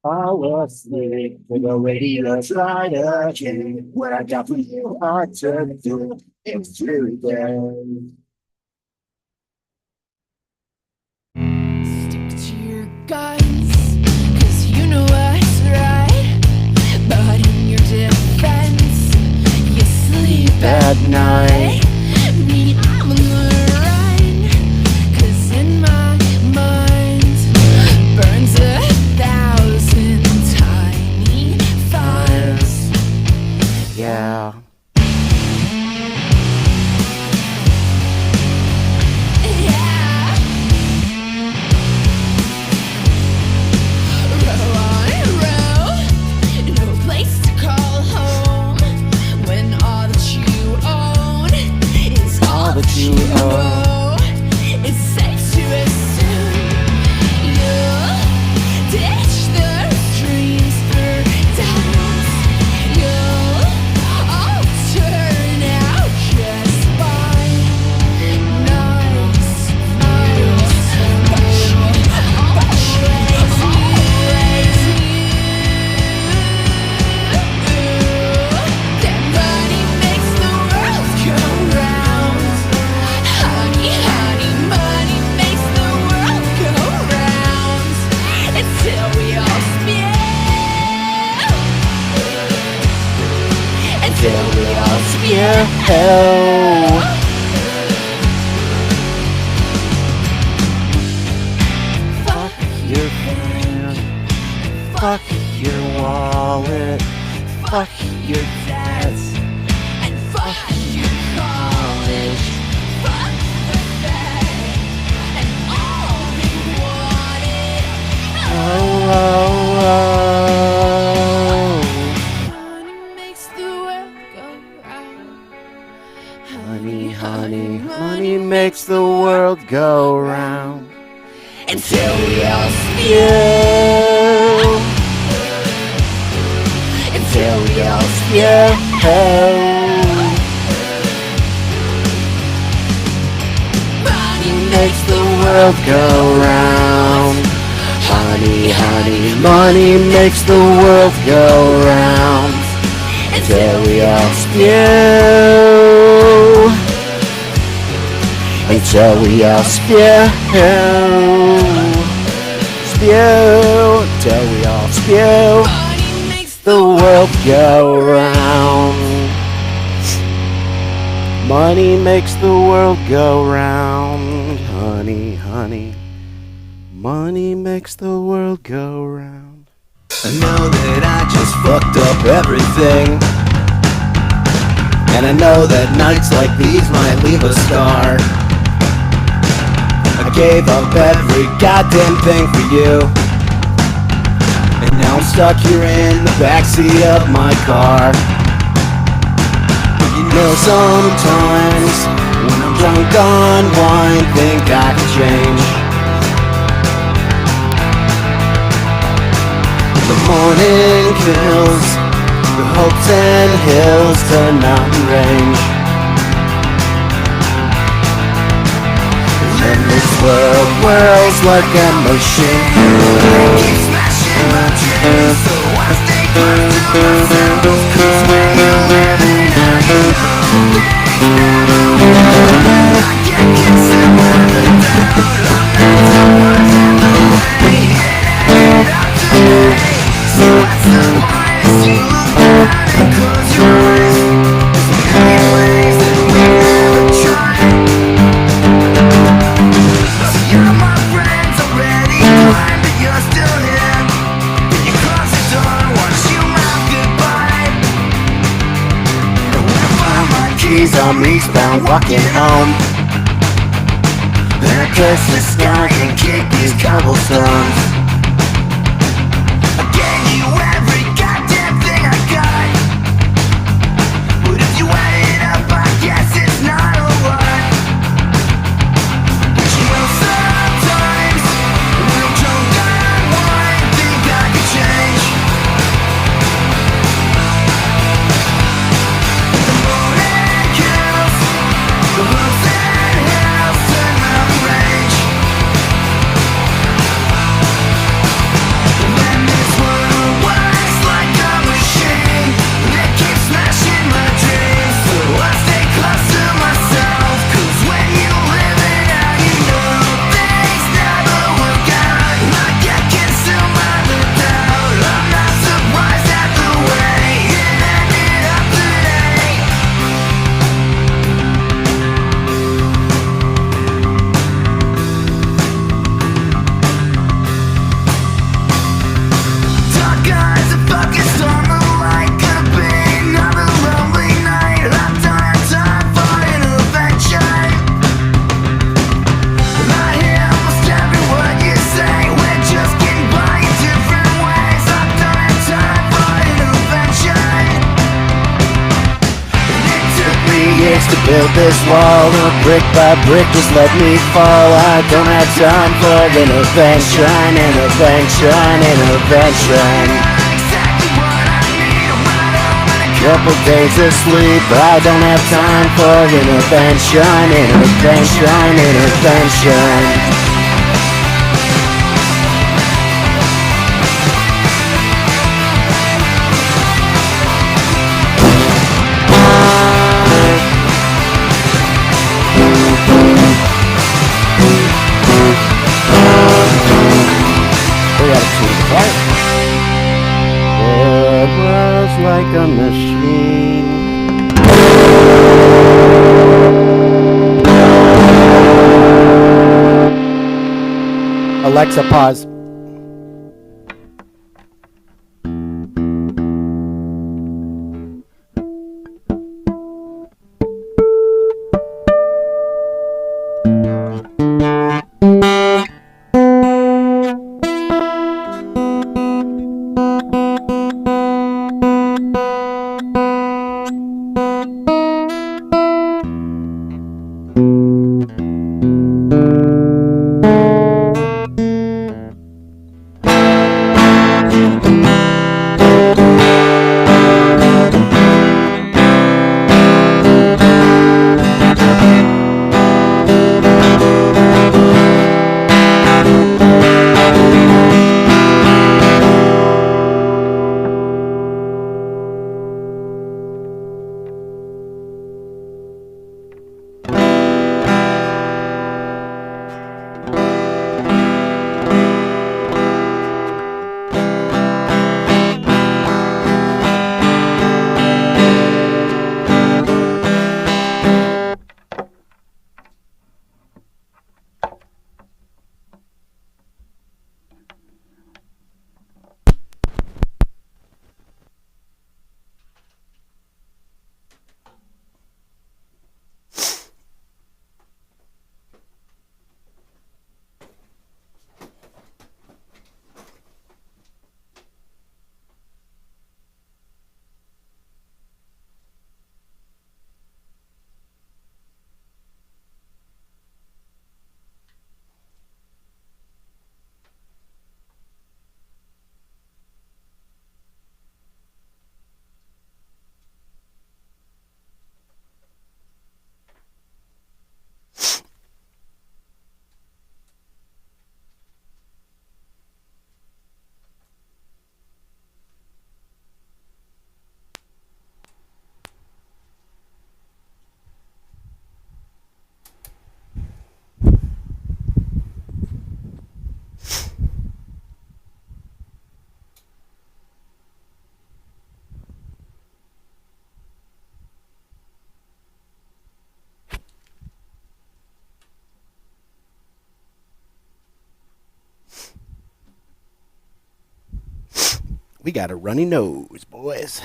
I was asleep with the radio tried again. What I got for you, I turned to it's true again. Stick to your guns, 'cause you know what's right. But in your defense, you sleep At night. Me, I'm on the run, 'cause in my mind burns 1,000 tiny fires. Yeah. Yeah. Row on row, no place to call home when all that you own is all that you owe. It's safe to assume you'll ditch the dreams for diamonds. You'll all turn out just fine. Nice, that money makes the world go round. Honey, honey, money makes the world go round. Until we all spill. Until we all spill. Fuck your fan. Fuck your wallet. Fuck your debts. And fuck your college. Fuck the Fed. And all we wanted. Money makes the world go round. Honey, honey, money makes the world go round. Until we all spill. Until we all spill. Money Makes the world go round. Honey, honey, money makes the world go round. Until we all spew. Until we all spew. Spew. Until we all spew. Money makes The world go round. Money makes the world go round. Honey, honey. Money makes the world go round. I know that I just fucked up everything. And I know that nights like these might leave a scar. I gave up every goddamn thing for you. And now I'm stuck here in the backseat of my car. You know, sometimes when I'm drunk on wine, think I can change. The morning kills, the hopes and hills turn mountain range. And this world whirls like a machine. Keep smashing my dreams, so I stay close to myself. 'Cause when you're living out your I can't get some of the doubt. I'm not the ones in the way. It up to me. So what's the point as you look down and close your eyes? There's many ways that we never tried. So you're my friends already blind, but you're still here. When you close the door, watch you mouth goodbye. And when I find my keys, I'm eastbound walking home. Then I curse the sky and kick these cobblestones. I gave you every goddamn thing I got. But if you add it up, I guess it's not a lot. But you know, sometimes when I'm drunk on wine, think I can change. The morning kills, the Build this wall brick by brick, just let me fall. I don't have time for intervention, intervention, intervention. Exactly what I need. I'm wide open and Couple days of sleep, I don't have time for intervention, intervention, intervention. We gotta tune it apart. It was like a machine. Alexa, pause. We got a runny nose, boys.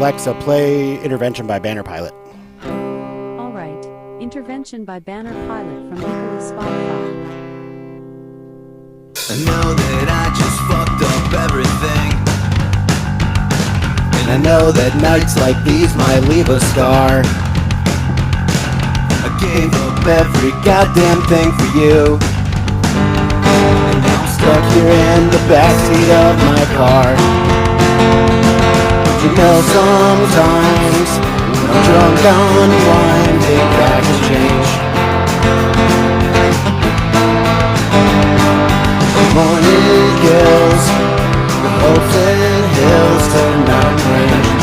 Alexa, play Intervention by Banner Pilot. All right. Intervention by Banner Pilot from Equally Spotify. I know that I just fucked up everything. And I know that nights like these might leave a scar. I gave up Every goddamn thing for you. and now I'm Stuck here in the backseat of my car. You know sometimes when I'm drunk on wine, big facts change. Morning kills, the hopes and hills to mountain range.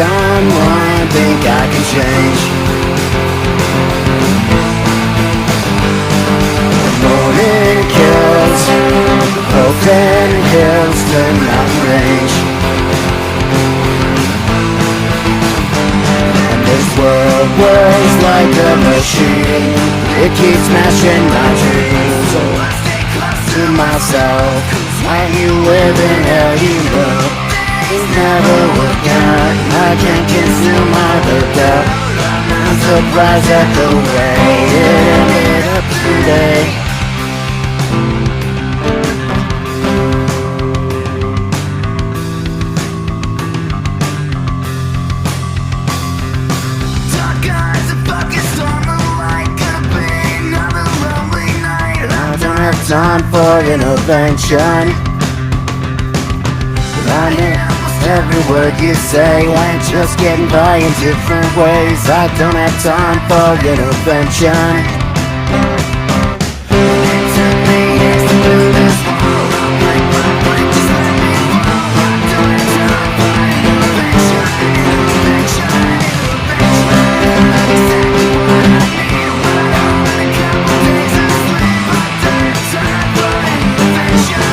on one, think I can change. Morning kills, open hills to mountain range. And this world works like a machine. It keeps smashing my dreams. So I stay close to myself. When you live in hell, you know things never work out. I can't consume my doubt. I'm surprised at the way it ended up today. Dark eyes are focused on the light. Could be another lonely night. I don't have time for intervention. I know every word you say, I'm just getting by in different ways. I don't have time for intervention. It took me years to build this wall. I'll break my brain, just let me fall. I don't have time for intervention. Exactly what I need. What I want in a couple days of sleep. I don't have time for intervention.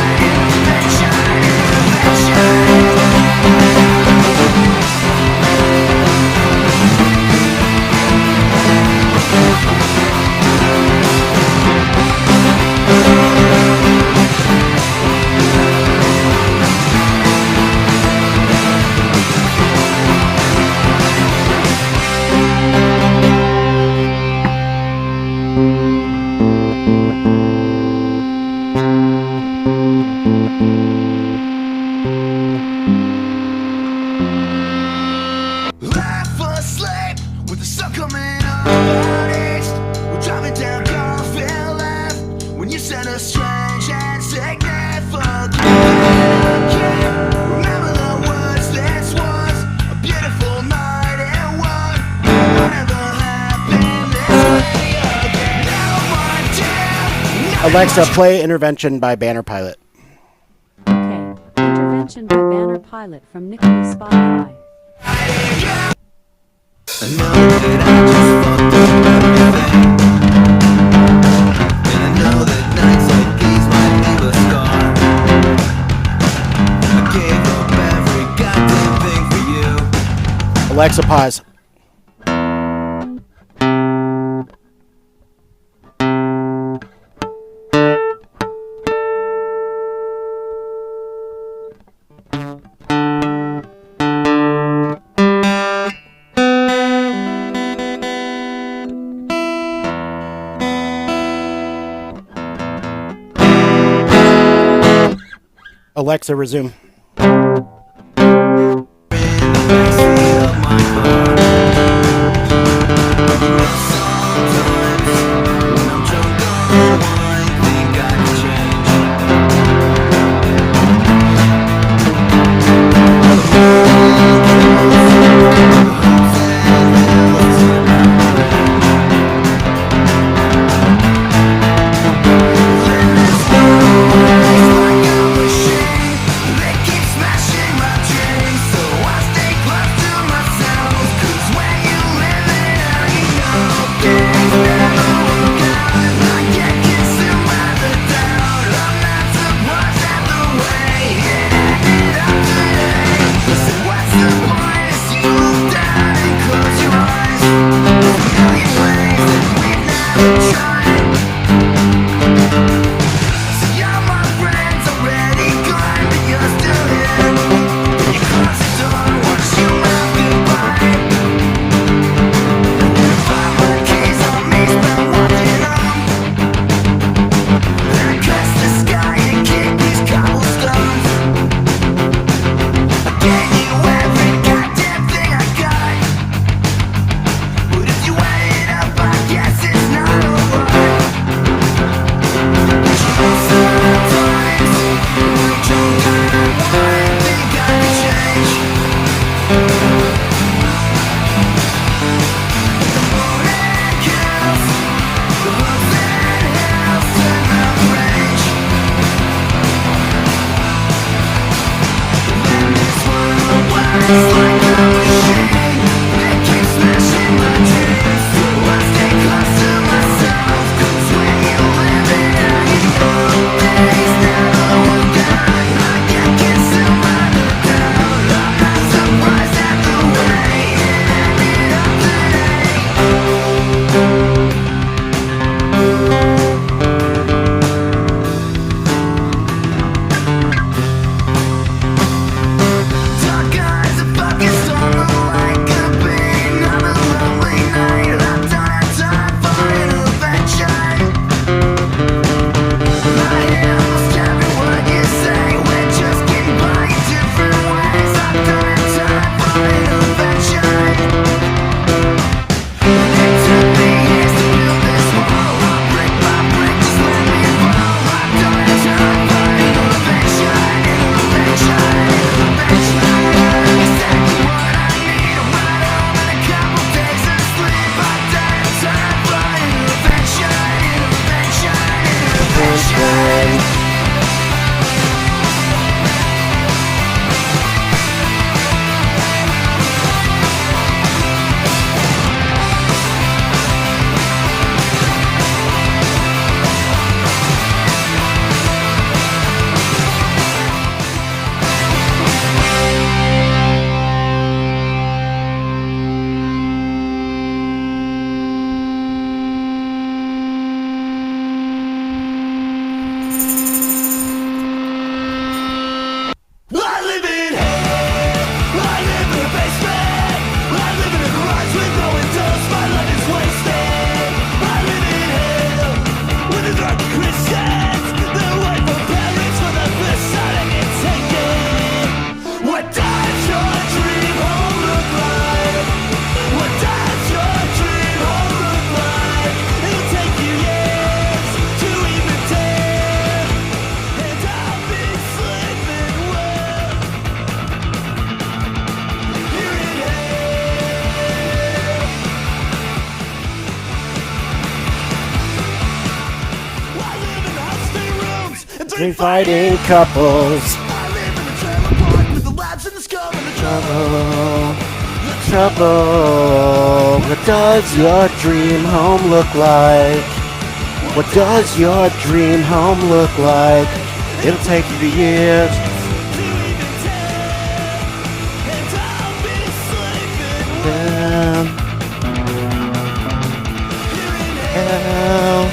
Life asleep with the sun coming up out east. We're driving down Caulfield Ave when you said a strange and significant. Remember the words, this was a beautiful night. It was never happened this way again. Now I'm down. Alexa, play Intervention by Banner Pilot. Okay. Intervention by Banner Pilot from Nicholas Spotify. I know that I just fucked up everything. And I know that nights like these might leave a scar. I gave up every goddamn thing for you. Alexa, pause. Alexa, resume. Smashing my dreams, so I stay close Three fighting couples. I live in a trailer park with the lads and the scum and the Trouble. What does your dream home look like? What does your dream home look like? It'll take you years. Down. Hell.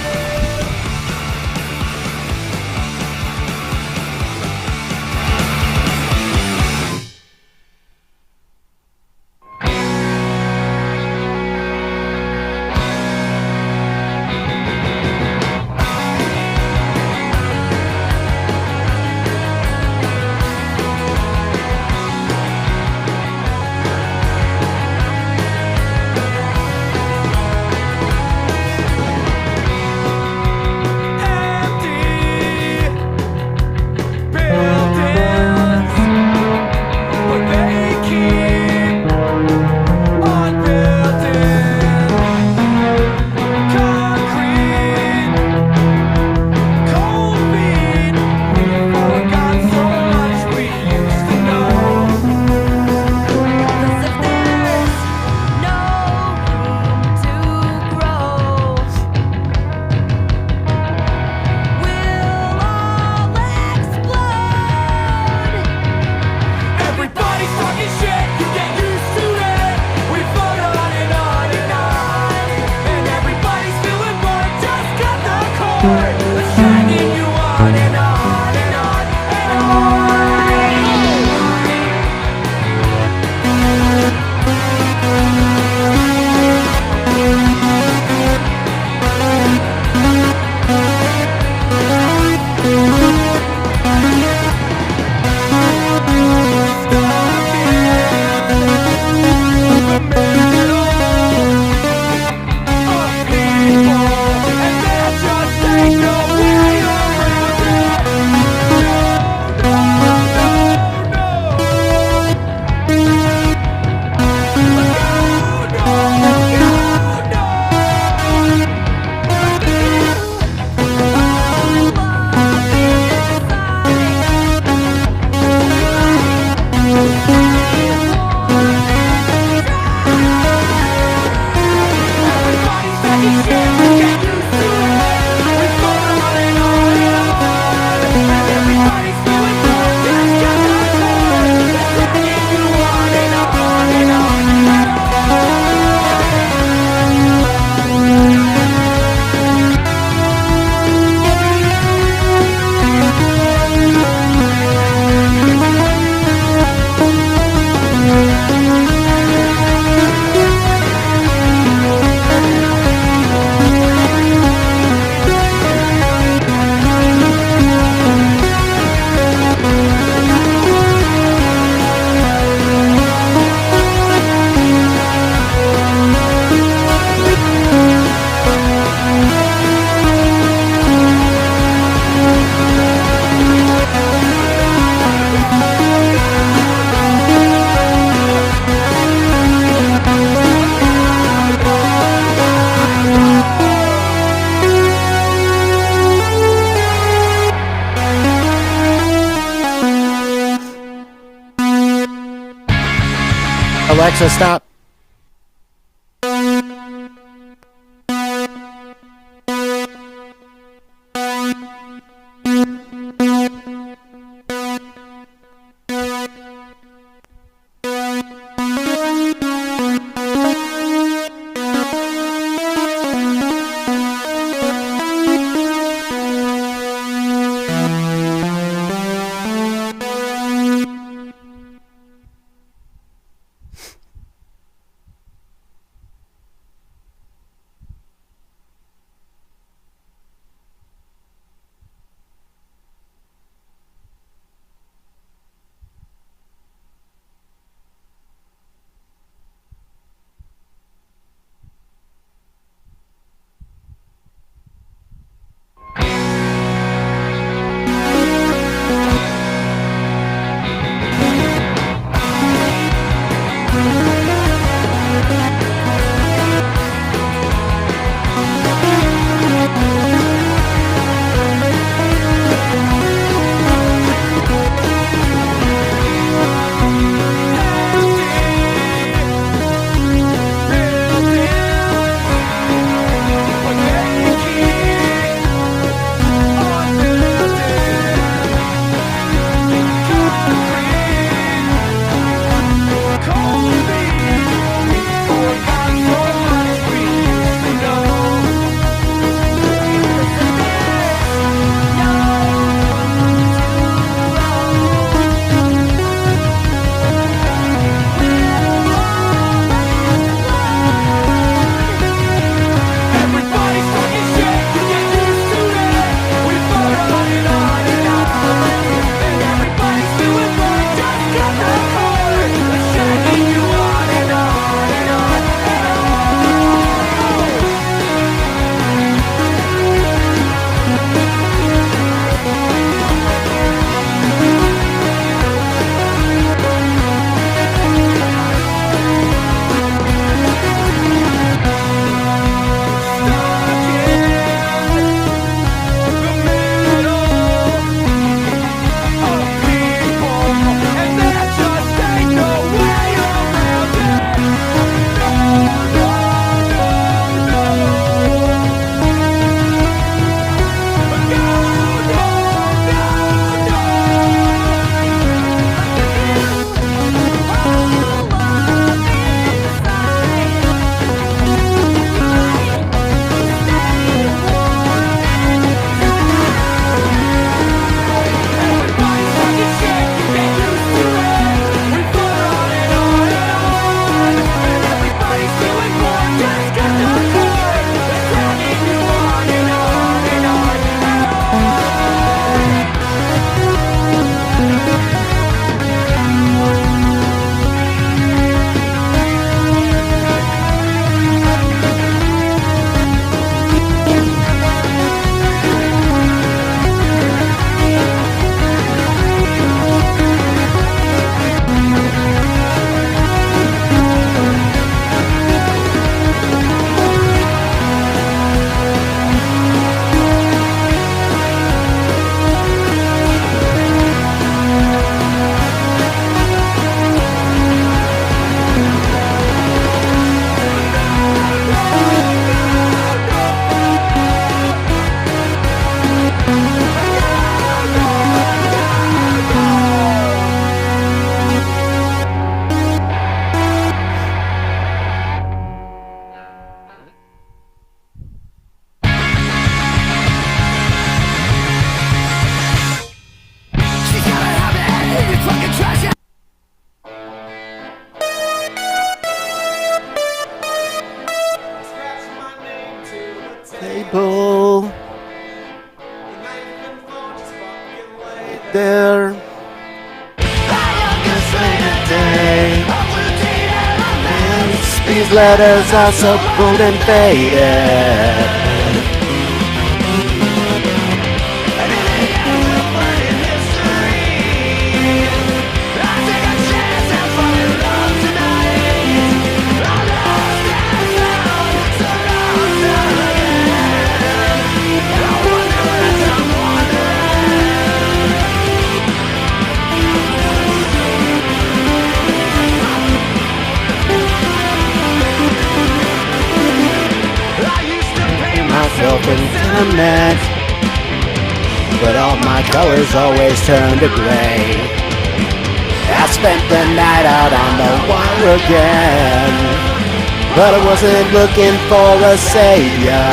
Alexa, stop. these letters are so cold and faded. And in the end we'll burn in history. I take a chance and fall in love tonight. I'm lost and found, so lost again. I wonder as I'm wandering. I used to paint Myself in sentiment, but all my colors always turn to gray. I spent the night out on the wire again, but I wasn't looking for a savior.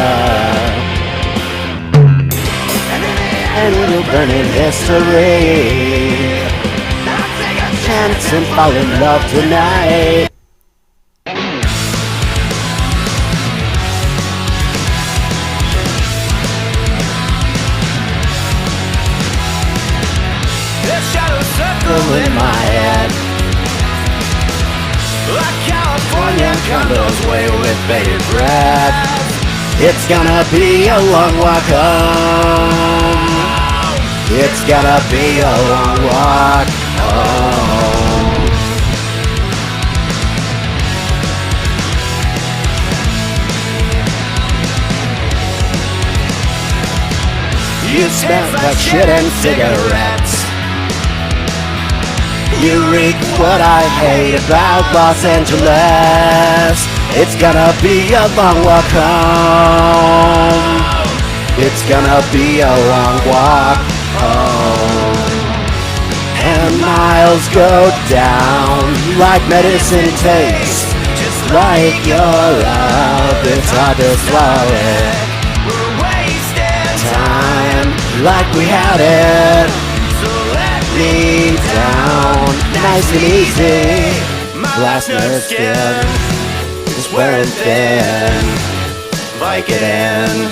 And we'll burn in history. I'll take a Chance and fall in love tonight. The shadows circle in my head, like California condos way with bated breath. It's gonna be a long walk home. It's gonna be a long walk home. You smell like shit and cigarettes. You reek what I hate about Los Angeles. It's gonna be a long walk home. It's gonna be a long walk home. And miles go down like medicine taste. Just like your love, it's hard to swallow it. We're wasting Time like we had it. so let Me down, nice and easy. my Last nurse skin is wearing thin. Vicodin,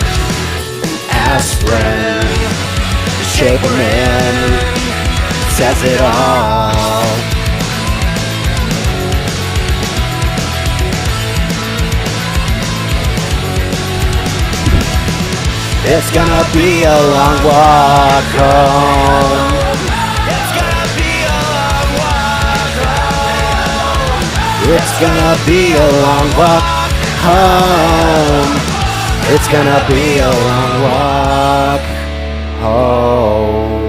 aspirin, shape 'em in, says it all. It's gonna be a long walk home. It's gonna be a long walk home. It's gonna be a long walk home. It's gonna be a long walk home.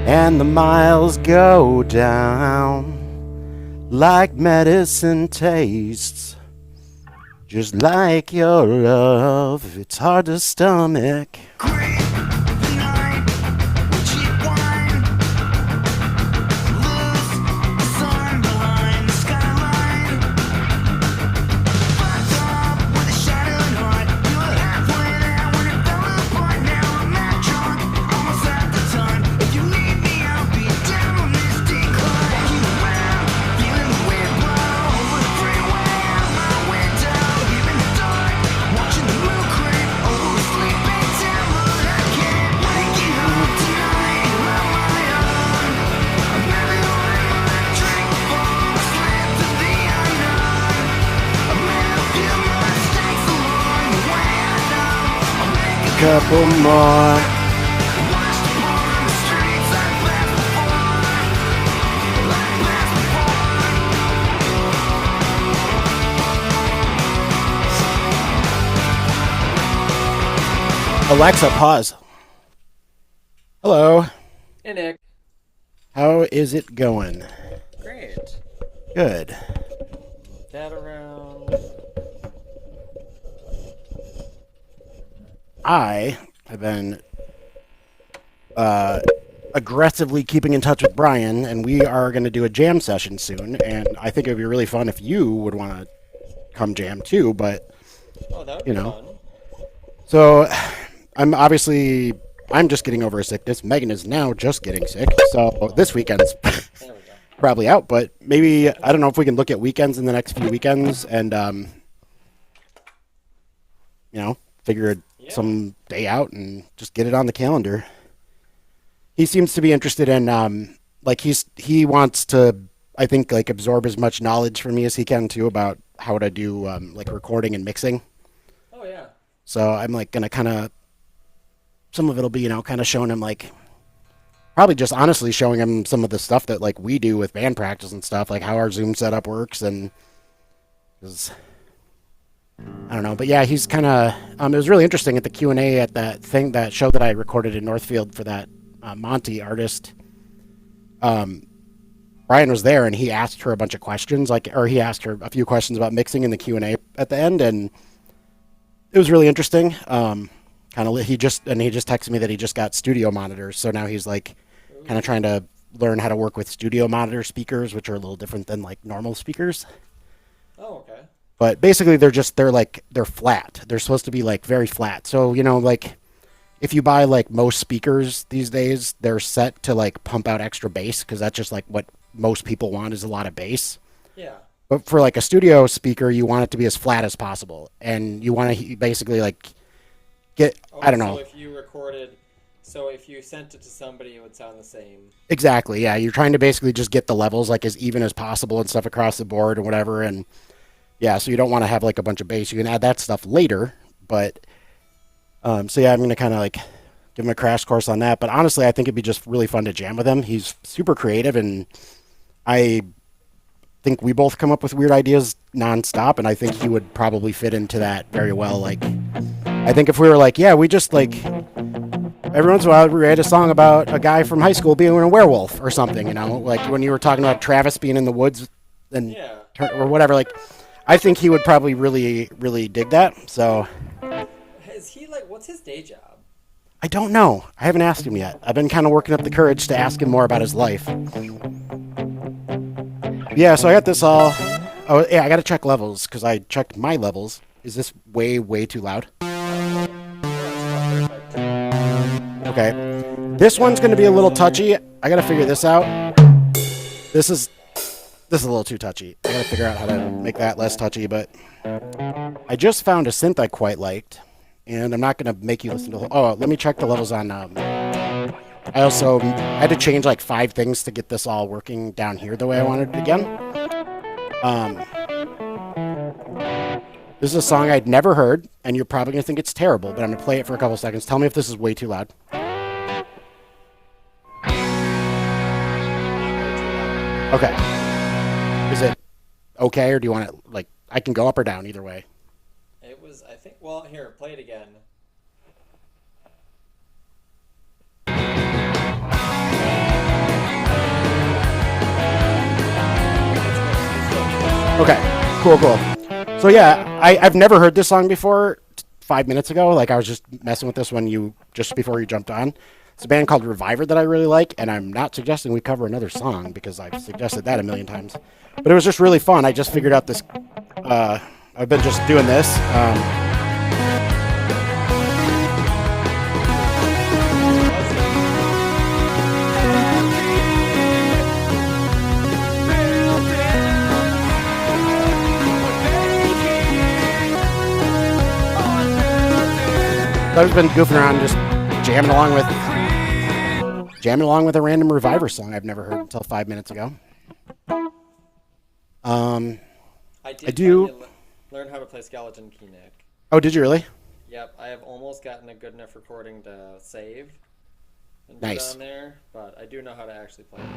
And the miles go down like medicine tastes. Just like your love, it's hard to stomach. Great the night, cheap wine. Lose the sun behind the skyline. Fucked up with a shattered heart. You were halfway there when it fell apart. Now I'm not drunk, almost at the time. If you need me, I'll be down on this decline. Looking around, feeling the wind blow over the freeway out my window. Here in the dark, watching the moon creep over a sleeping town, but I can't wake you up tonight on my own. I'm never letting my drink fall asleep to the unknown. I made a few mistakes along the way. I know I'll make a Couple more. watched upon the streets like last before, like last before. Alexa, pause. Hello. Hey Nick. How is it going? Great. Good. Dad around. I have been aggressively keeping in touch with Brian, and we are going to do a jam session soon. And I think it would be really fun if you would want to come jam too. But Oh, that would You be know. fun. so I'm just getting over a sickness. Megan is now just getting sick. So this weekend's There we go. probably out. But maybe I don't know if we can look at weekends in the next few weekends and figure some day out and just get it on the calendar. He seems to be interested in he wants to, I think, like absorb as much knowledge from me as he can too about how to do like recording and mixing. Oh yeah. So I'm like gonna kind of, some of it'll be, kind of showing him like, probably just honestly showing him some of the stuff that like we do with band practice and stuff, like how our Zoom setup works, and 'cause, I don't know, but yeah, he's kind of. It was really interesting at the Q&A at that show that I recorded in Northfield for that Monty artist. Brian was there and he asked her a bunch of questions, or he asked her a few questions about mixing in the Q&A at the end, and it was really interesting. He just texted me that he just got studio monitors, so now he's like kind of trying to learn how to work with studio monitor speakers, which are a little different than like normal speakers. Oh, okay. But basically they're flat. They're supposed to be like very flat. So, like if you buy like most speakers these days, they're set to like pump out extra bass, because that's just like what most people want, is a lot of bass. Yeah. But for like a studio speaker, you want it to be as flat as possible, and you want to basically like get, I don't know. So if you sent it to somebody, it would sound the same. Exactly. Yeah, you're trying to basically just get the levels like as even as possible and stuff across the board and whatever, and yeah, so you don't want to have like a bunch of bass. You can add that stuff later, but so yeah, I'm gonna kind of like give him a crash course on that. But honestly, I think it'd be just really fun to jam with him. He's super creative, and I think we both come up with weird ideas nonstop, and I think he would probably fit into that very well. Like, I think if we were like, yeah, we just like every once in a while we write a song about a guy from high school being a werewolf or something, like when you were talking about Travis being in the woods and or whatever. Like, I think he would probably really, really dig that. So, Is he like? What's his day job? I don't know. I haven't asked him yet. I've been kind of working up the courage to ask him more about his life. Yeah, so I got this all. Oh, yeah, I got to check levels because I checked my levels. Is this way, way too loud? Okay. This one's going to be a little touchy. I got to figure this out. This is a little too touchy. I got to figure out how to make that less touchy, but I just found a synth I quite liked, and I'm not going to make you listen to the whole. Oh, let me check the levels on. I also had to change like 5 things to get this all working down here the way I wanted it again. This is a song I'd never heard, and you're probably going to think it's terrible, but I'm going to play it for a couple seconds. Tell me if this is way too loud. Okay. Is it okay, or do you want it, like, I can go up or down either way? It was, I think, well, here, play it again. Okay, cool. So yeah, I've never heard this song before. 5 minutes ago, like I was just messing with this just before you jumped on. It's a band called Reviver that I really like, and I'm not suggesting we cover another song because I've suggested that a million times. But it was just really fun. I just figured out this. I've been just doing this. I've just been goofing around, just jamming along with a random Reviver song I've never heard until 5 minutes ago. I do finally learn how to play Skeleton Key, Nick. Oh, did you really? Yep, I have almost gotten a good enough recording to save and Nice. put on there, but I do know how to actually play it.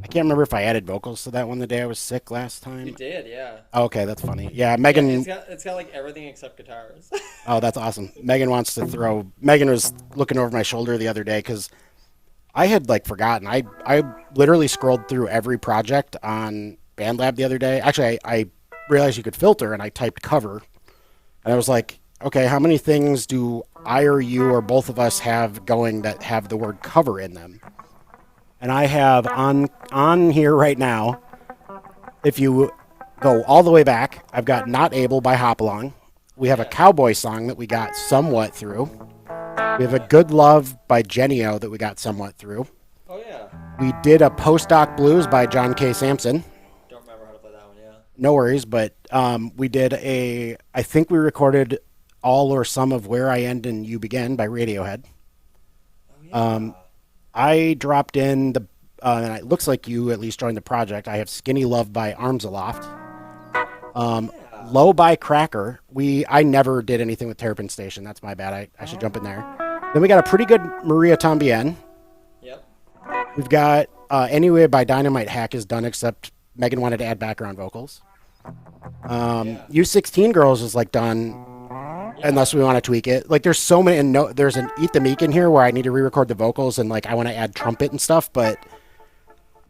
I can't remember if I added vocals to that one the day I was sick last time. You did, yeah. Oh, okay, that's funny. Yeah, Megan. It's got like everything except guitars. Oh, that's awesome. Megan wants to throw. Megan was looking over my shoulder the other day because I had like forgotten. I literally scrolled through every project on BandLab the other day. Actually, I realized you could filter, and I typed cover, and I was like, okay, how many things do I or you or both of us have going that have the word cover in them? And I have on here right now, if you go all the way back, I've got Not Able by Hopalong. We have a cowboy song that we got somewhat through. We have a Good Love by Genio that we got somewhat through. Oh, yeah. We did a Postdoc Blues by John K. Sampson. Don't remember how to play that one, yeah. No worries, but we did I think we recorded all or some of Where I End and You Begin by Radiohead. Oh, yeah. I dropped in and it looks like you at least joined the project. I have Skinny Love by Arms Aloft. Low by Cracker. I never did anything with Terrapin Station. That's my bad. I should jump in there. Then we got a pretty good Maria Tambien. Yep. We've got Anyway by Dynamite Hack is done, except Megan wanted to add background vocals. U16 Girls is like done, unless we want to tweak it. Like there's so many, and no, there's an Eat the Meek in here where I need to re-record the vocals and like I want to add trumpet and stuff, but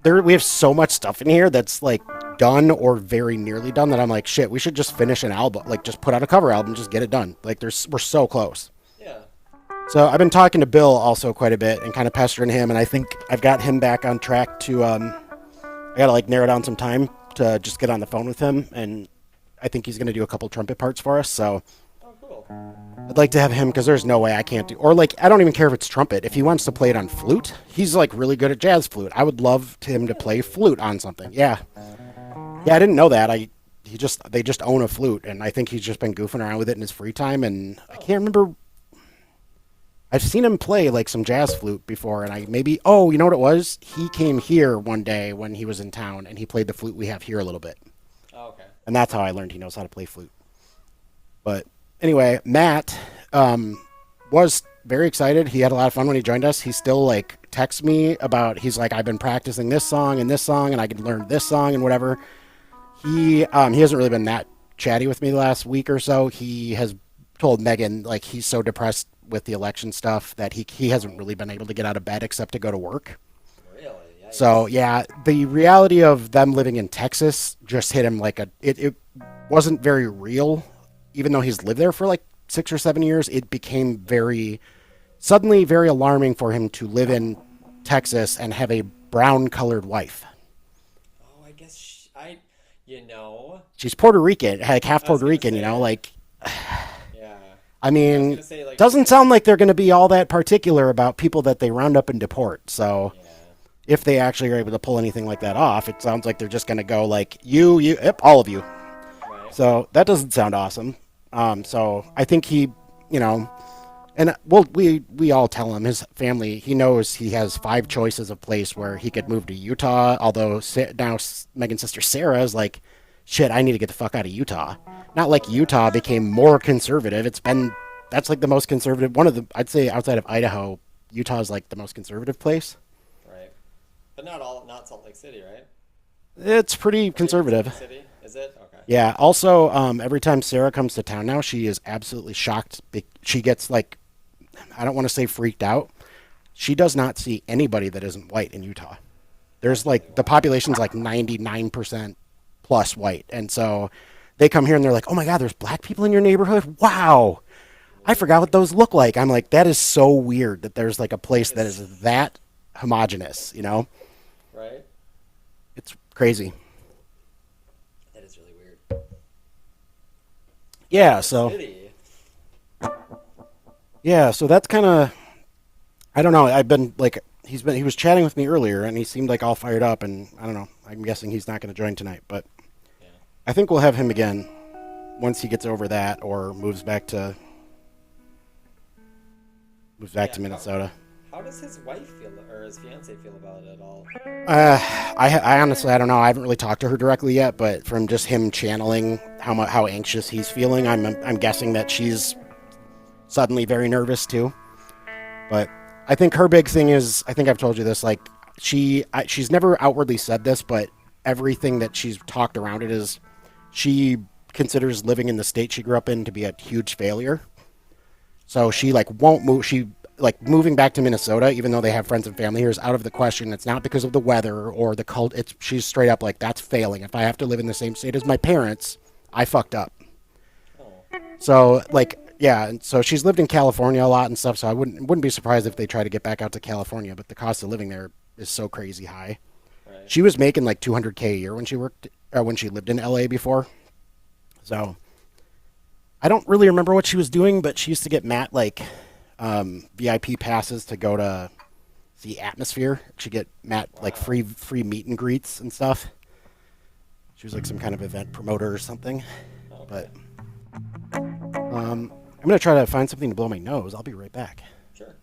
we have so much stuff in here that's like done or very nearly done that I'm like, shit, we should just finish an album, like just put out a cover album, just get it done. Like we're so close. Yeah. So I've been talking to Bill also quite a bit and kind of pestering him, and I think I've got him back on track to I gotta like narrow down some time to just get on the phone with him, and I think he's gonna do a couple trumpet parts for us. So Oh, cool. I'd like to have him because there's no way I can't do, or like I don't even care if it's trumpet. If he wants to play it on flute, he's like really good at jazz flute. I would love him to play flute on something. Yeah, I didn't know that. They just own a flute, and I think he's just been goofing around with it in his free time. And I can't remember. I've seen him play like some jazz flute before, and you know what it was? He came here one day when he was in town, and he played the flute we have here a little bit. Oh, okay. And that's how I learned he knows how to play flute. But anyway, Matt was very excited. He had a lot of fun when he joined us. He still like texts me about, he's like, I've been practicing this song, and I could learn this song and whatever. He hasn't really been that chatty with me the last week or so. He has told Megan like he's so depressed with the election stuff that he hasn't really been able to get out of bed except to go to work. Really? Yikes. So yeah, the reality of them living in Texas just hit him like it wasn't very real. Even though he's lived there for like 6 or 7 years, it became suddenly very alarming for him to live in Texas and have a brown colored wife. Oh, I guess She's Puerto Rican, like half I was Puerto gonna Rican, say. you know, like, Yeah. I mean, gonna say, like, doesn't sound like they're going to be all that particular about people that they round up and deport. So Yeah. if they actually are able to pull anything like that off, it sounds like they're just going to go like yep, all of you. Right. So that doesn't sound awesome. So I think he, you know, and we all tell him, his family, he knows he has 5 choices of place where he could move to Utah. Although now Megan's sister Sarah is like, shit, I need to get the fuck out of Utah. Not like Utah became more conservative. That's like the most conservative, I'd say outside of Idaho, Utah is like the most conservative place. Right. But not Salt Lake City, right? It's pretty conservative. City? Is it? Okay. Yeah. Also, every time Sarah comes to town now, she is absolutely shocked. She gets like, I don't want to say freaked out. She does not see anybody that isn't white in Utah. There's like, the population's like 99% plus white. And so they come here and they're like, oh my God, there's black people in your neighborhood? Wow. I forgot what those look like. I'm like, that is so weird that there's like a place that is that homogenous, you know? Right? It's crazy. That is really weird. Yeah, so City. that's kind of, I don't know. I've been like, he was chatting with me earlier and he seemed like all fired up, and I don't know. I'm guessing he's not going to join tonight, but Yeah. I think we'll have him again once he gets over that or moves back to Minnesota. How does his wife feel, or his fiance feel about it at all? I honestly, I don't know. I haven't really talked to her directly yet, but from just him channeling how anxious he's feeling, I'm guessing that she's suddenly very nervous too. But I think her big thing is, I think I've told you this, like she's never outwardly said this, but everything that she's talked around it is she considers living in the state she grew up in to be a huge failure. So she like won't move. She like moving back to Minnesota, even though they have friends and family here, is out of the question. It's not because of the weather or the cult. She's straight up like, that's failing. If I have to live in the same state as my parents, I fucked up. Oh. So like, yeah. And so she's lived in California a lot and stuff. So I wouldn't be surprised if they try to get back out to California. But the cost of living there is so crazy high. Right. She was making like $200K a year when she lived in LA before. So I don't really remember what she was doing, but she used to get Matt like VIP passes to go to the Atmosphere. She'd get Matt like free meet and greets and stuff. She was like some kind of event promoter or something. Okay. But I'm gonna try to find something to blow my nose. I'll be right back. Sure.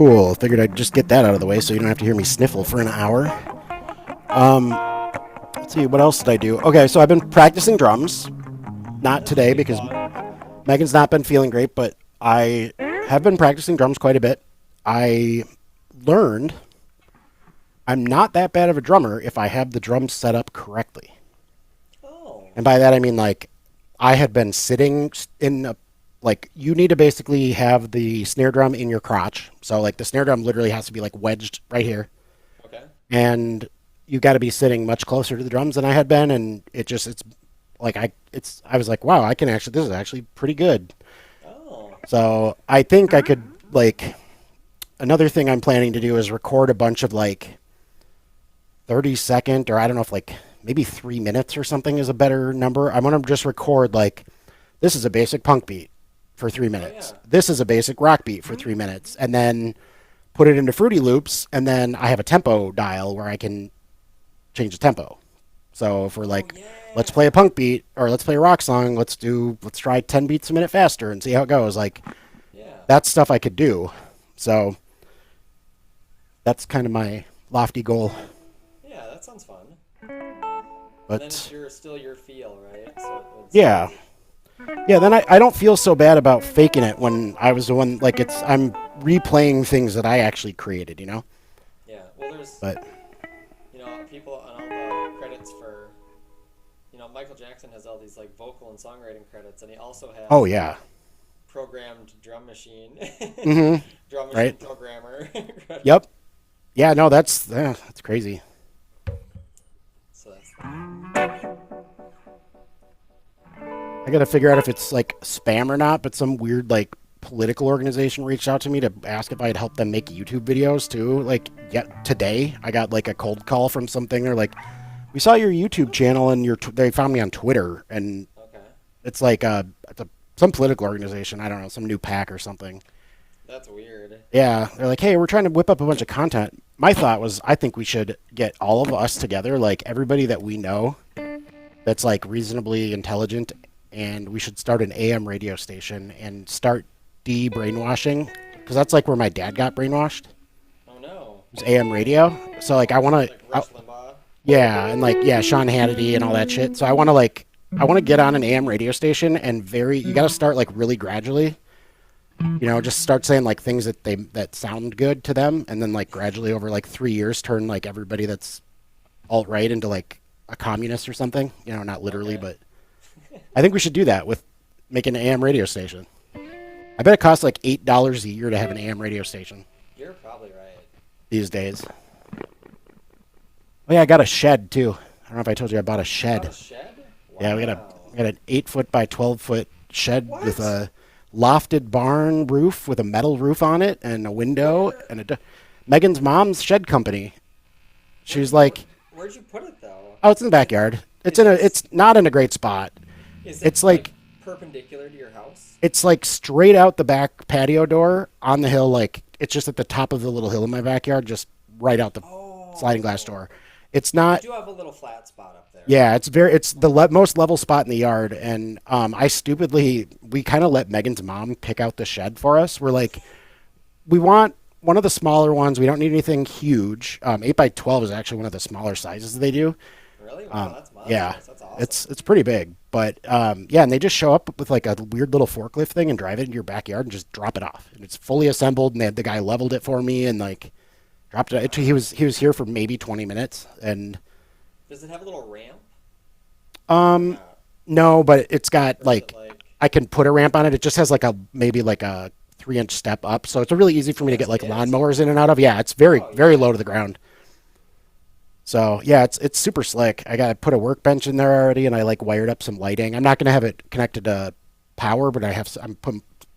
Cool. Figured I'd just get that out of the way so you don't have to hear me sniffle for an hour. Let's see, what else did I do? Okay, so I've been practicing drums. Not today because Megan's not been feeling great, but I have been practicing drums quite a bit. I learned I'm not that bad of a drummer if I have the drums set up correctly. Oh. And by that I mean, like, I had been sitting in a, like, you need to basically have the snare drum in your crotch. So, like, the snare drum literally has to be, like, wedged right here. Okay. And you got to be sitting much closer to the drums than I had been, and it's like, I was like, wow, this is actually pretty good. Oh. So I think I could, like, another thing I'm planning to do is record a bunch of, like, 30-second, or I don't know if, like, maybe 3 minutes or something is a better number. I want to just record, like, this is a basic punk beat for 3 minutes. yeah. This is a basic rock beat for 3 minutes. And then put it into Fruity Loops, and then I have a tempo dial where I can change the tempo. So if we're like, let's play a punk beat, or let's play a rock song, let's try 10 beats a minute faster and see how it goes. Like, Yeah. that's stuff I could do. So that's kind of my lofty goal. Yeah, that sounds fun. But And then it's still your feel, right? So it's, yeah. Yeah, then I don't feel so bad about faking it when I was the one, like, I'm replaying things that I actually created, you know? Yeah. Well, there's, But people on all the credits for, Michael Jackson has all these, like, vocal and songwriting credits, and he also has oh yeah. programmed drum machine. Mhm. Drum machine Right. programmer. Yep. Yeah, no, that's crazy. So that's, I got to figure out if it's like spam or not, but some weird like political organization reached out to me to ask if I'd help them make YouTube videos too. Like, yeah, today I got like a cold call from something. They're like, "We saw your YouTube channel and they found me on Twitter," and okay. it's like some political organization. I don't know, some new PAC or something. That's weird. Yeah, they're like, "Hey, we're trying to whip up a bunch of content." My thought was, I think we should get all of us together, like everybody that we know that's like reasonably intelligent, and we should start an AM radio station and start de-brainwashing, because that's like where my dad got brainwashed. Oh no. It was AM radio. So like I want Like to, Rush Limbaugh. yeah, and like yeah, Sean Hannity and all that shit. So I want to get on an AM radio station, and you got to start like really gradually. You know, just start saying like things that sound good to them, and then like gradually over like 3 years turn like everybody that's alt-right into like a communist or something. You know, not literally, Okay. but I think we should do that with making an AM radio station. I bet it costs like $8 a year to have an AM radio station You're probably right. these days. Oh yeah, I got a shed too. I don't know if I told you I bought a Got shed. a shed? Yeah, we got an 8-foot by 12-foot shed What? with a lofted barn roof with a metal roof on it and a window and Megan's mom's shed company. She was like, Where'd you put it though? "Oh, it's in the backyard. It's not in a great spot. Is It's like perpendicular to your house? it's like straight out the back patio door on the hill. Like, it's just at the top of the little hill in my backyard, just right out the sliding glass door. It's not. You do have a little flat spot up there. Yeah, it's the most level spot in the yard, and we kind of let Megan's mom pick out the shed for us. We're like, we want one of the smaller ones. We don't need anything huge. 8 by 12 is actually one of the smaller sizes they do. Really? Wow, that's monstrous. Yeah, That's awesome. it's pretty big, but yeah, and they just show up with like a weird little forklift thing and drive it into your backyard and just drop it off. And it's fully assembled, and the guy leveled it for me and like dropped it. He was here for maybe 20 minutes, and Does it have a little ramp? no, but it's got Or is like it like I can put a ramp on it. It just has like maybe like a 3-inch step up, so it's really easy for me to get like That's it. lawnmowers in and out of. Yeah, it's very Oh, yeah. very low to the ground. So yeah, it's super slick. I got to put a workbench in there already, and I like wired up some lighting. I'm not gonna have it connected to power, but I'm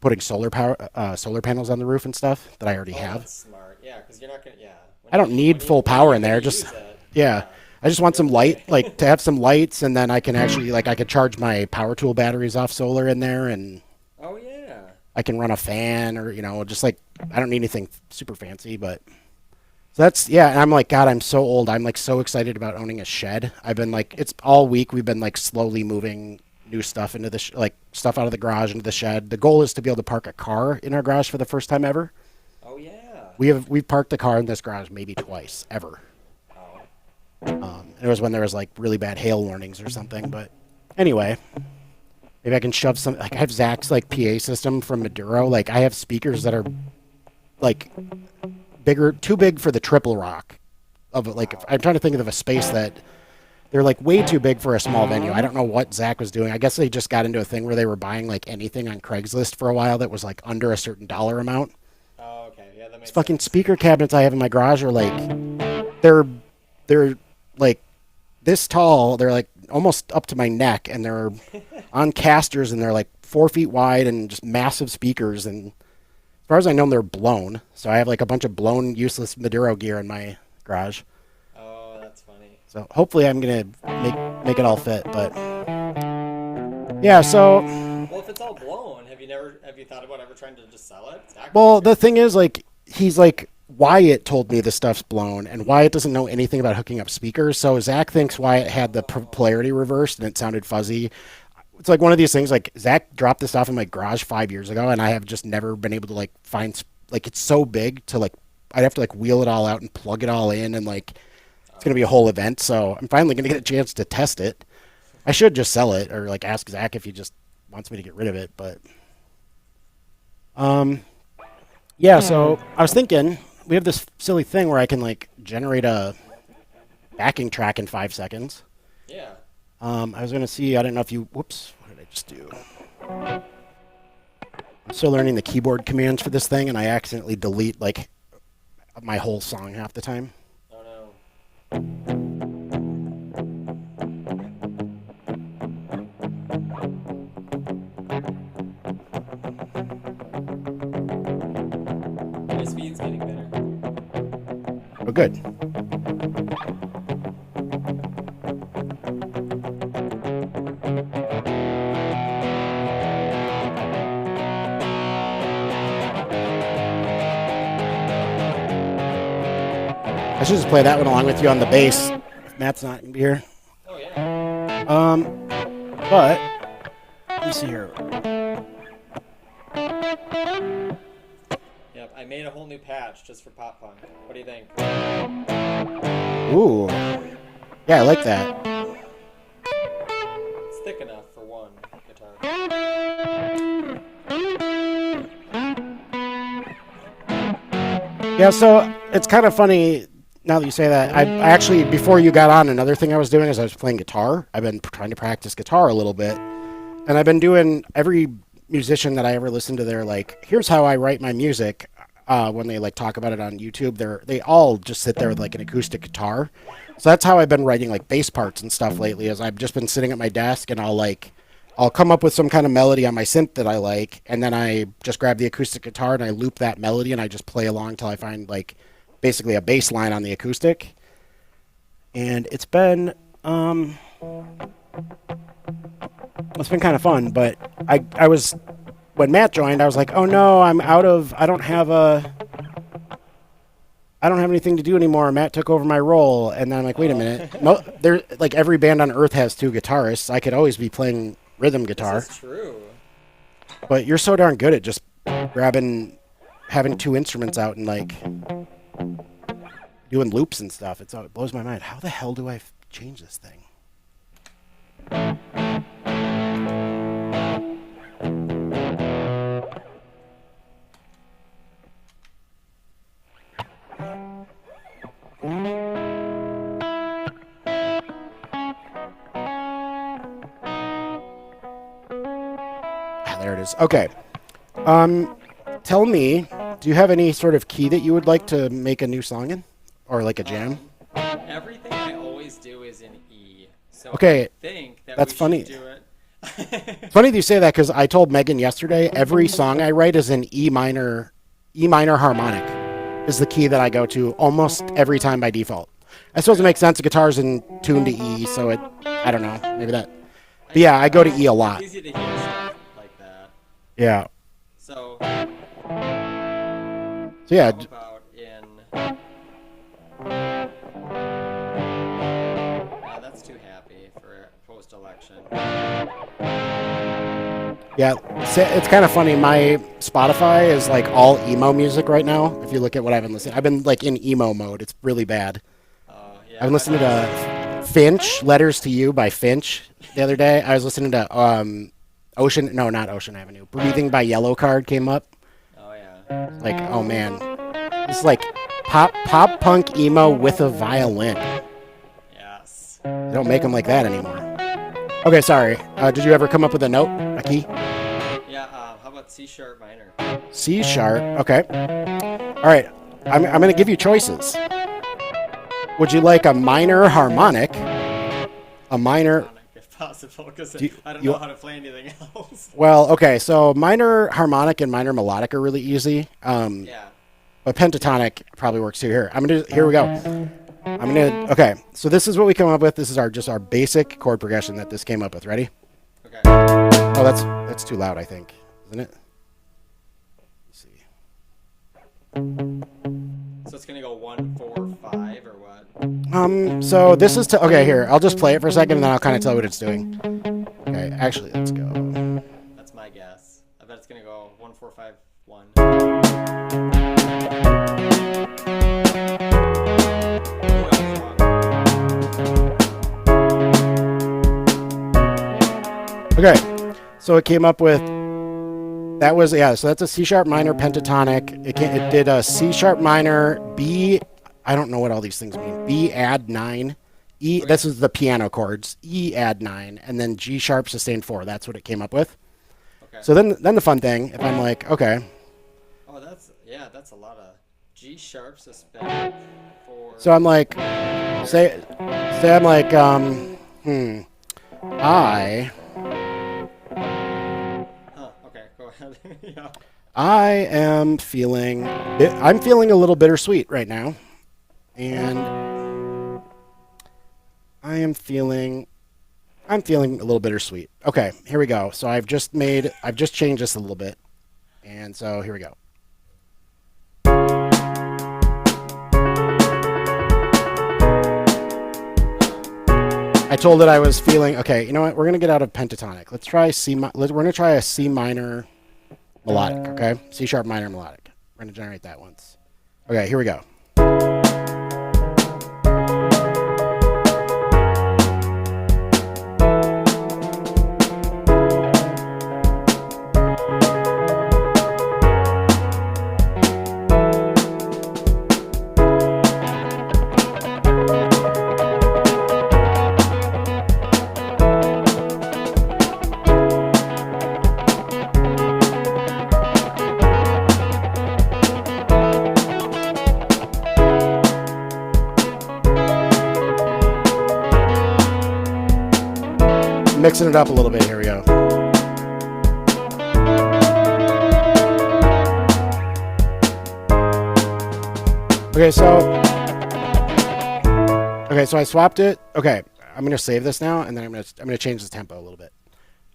putting solar panels on the roof and stuff that I already have. That's smart. Yeah, because you're not gonna. Yeah. I don't need full power in there. Just yeah. I just want some light, like to have some lights, and then I can actually I could charge my power tool batteries off solar in there, and Oh yeah. I can run a fan, or just like I don't need anything super fancy, but so that's and I'm like, God, I'm so old. I'm like so excited about owning a shed. I've been like, it's all week we've been like slowly moving new stuff into the like stuff out of the garage into the shed. The goal is to be able to park a car in our garage for the first time ever. Oh yeah. We've parked the car in this garage maybe twice ever. It was when there was like really bad hail warnings or something. But anyway, maybe I can shove some. Like I have Zach's like PA system from Maduro. Like I have speakers that are like too big for the triple rock. I'm trying to think of a space that they're like way too big for a small venue. I don't know what Zach was doing. I guess they just got into a thing where they were buying like anything on Craigslist for a while that was like under a certain dollar amount. Oh, okay. Yeah, that makes These fucking sense. speaker cabinets I have in my garage are like they're like this tall. They're like almost up to my neck, and they're on casters, and they're like 4 feet wide and just massive speakers. And as far as I know, they're blown. So I have like a bunch of blown, useless Maduro gear in my garage. Oh, that's funny. So hopefully I'm gonna make it all fit. But yeah, so Well, if it's all blown, have you thought about ever trying to just sell it? well, the thing is, like, he's like, Wyatt told me the stuff's blown, and Wyatt doesn't know anything about hooking up speakers. So Zach thinks Wyatt had the polarity reversed and it sounded fuzzy. It's like one of these things. Like Zach dropped this off in my garage 5 years ago, and I have just never been able to like find like it's so big to like I'd have to like wheel it all out and plug it all in, and like it's gonna be a whole event. So I'm finally gonna get a chance to test it. I should just sell it or like ask Zach if he just wants me to get rid of it, but yeah. So I was thinking we have this silly thing where I can like generate a backing track in 5 seconds. Yeah. I was gonna see. I don't know if you. Whoops. What did I just do? I'm still learning the keyboard commands for this thing, and I accidentally delete like my whole song half the time. Oh no. My speed's getting better. Oh, good. I should just play that one along with you on the bass. If Matt's not gonna be here. Oh yeah. But let me see here. Yep. I made a whole new patch just for pop punk. What do you think? Ooh. Yeah, I like that. It's thick enough for one guitar. Yeah, so it's kind of funny now that you say that. I actually, before you got on, another thing I was doing is I was playing guitar. I've been trying to practice guitar a little bit. And I've been doing every musician that I ever listen to, they're like, here's how I write my music. When they like talk about it on YouTube, they all just sit there with like an acoustic guitar. So that's how I've been writing like bass parts and stuff lately. Is I've just been sitting at my desk and I'll come up with some kind of melody on my synth that I like, and then I just grab the acoustic guitar and I loop that melody and I just play along till I find like basically a bass line on the acoustic. And it's been kind of fun, but I was when Matt joined, I was like, oh no, I don't have anything to do anymore. Matt took over my role, and then I'm like, wait a minute, no, there like every band on earth has 2 guitarists. I could always be playing rhythm guitar. This is true. But you're so darn good at just having 2 instruments out and like doing loops and stuff. It blows my mind. How the hell do I change this thing? There it is. Okay. Tell me, do you have any sort of key that you would like to make a new song in? Or like a jam? Everything I always do is in E. So Okay, I think that that's we funny. should do it. Funny that you say that because I told Megan yesterday every song I write is in E minor harmonic is the key that I go to almost every time by default. I suppose it makes sense. The guitar's in tune to E, so I don't know, maybe that. But yeah, I go to E a lot. It's easy to hear stuff like that. Yeah. So So yeah, how about in? That's too happy for post-election. Yeah, it's kind of funny. My Spotify is like all emo music right now. If you look at what I've been listening, I've been like in emo mode. It's really bad. Yeah. I've been listening to Finch, "Letters to You" by Finch the other day. I was listening to not Ocean Avenue. "Breathing" by Yellow Card came up. Oh yeah. Like, oh man, it's like pop punk emo with a violin. Yes. They don't make them like that anymore. Okay, sorry. Did you ever come up with a note, a key? Yeah. How about C sharp minor? C sharp. Okay. All right. I'm going to give you choices. Would you like a minor harmonic? A minor. If possible, because you- I don't you- know how to play anything else. Well, okay. So minor harmonic and minor melodic are really easy. Yeah. But pentatonic probably works too. Here we go. Okay. So this is what we come up with. This is our basic chord progression that this came up with. Ready? Okay. Oh, that's too loud, I think, isn't it? Let's see. So it's gonna go 1, 4, 5, or what? So this is okay. Here, I'll just play it for a second, and then I'll kind of tell you what it's doing. Okay. Actually, let's go. That's my guess. I bet it's gonna go 1, 4, 5, 1. Ooh, that was wrong. Okay. So it came up with. That was So that's a C sharp minor pentatonic. It did a C sharp minor B. I don't know what all these things mean. B add 9. E. Okay. This is the piano chords. E add 9, and then G sharp sustained 4. That's what it came up with. Okay. So then the fun thing, if I'm like, okay. Oh, that's a lot of G sharp suspended for. So I'm like, say I'm like, Huh. Okay. Go ahead. Yeah. I'm feeling a little bittersweet right now, and I'm feeling a little bittersweet. Okay, here we go. So I've just changed this a little bit, and so here we go. I told it I was feeling okay. You know what? We're gonna get out of pentatonic. Let's try we're gonna try a C minor melodic. Okay, C sharp minor melodic. We're gonna generate that once. Okay, here we go. Mixing it up a little bit. Here we go. Okay, so I swapped it. Okay, I'm gonna save this now, and then I'm gonna change the tempo a little bit.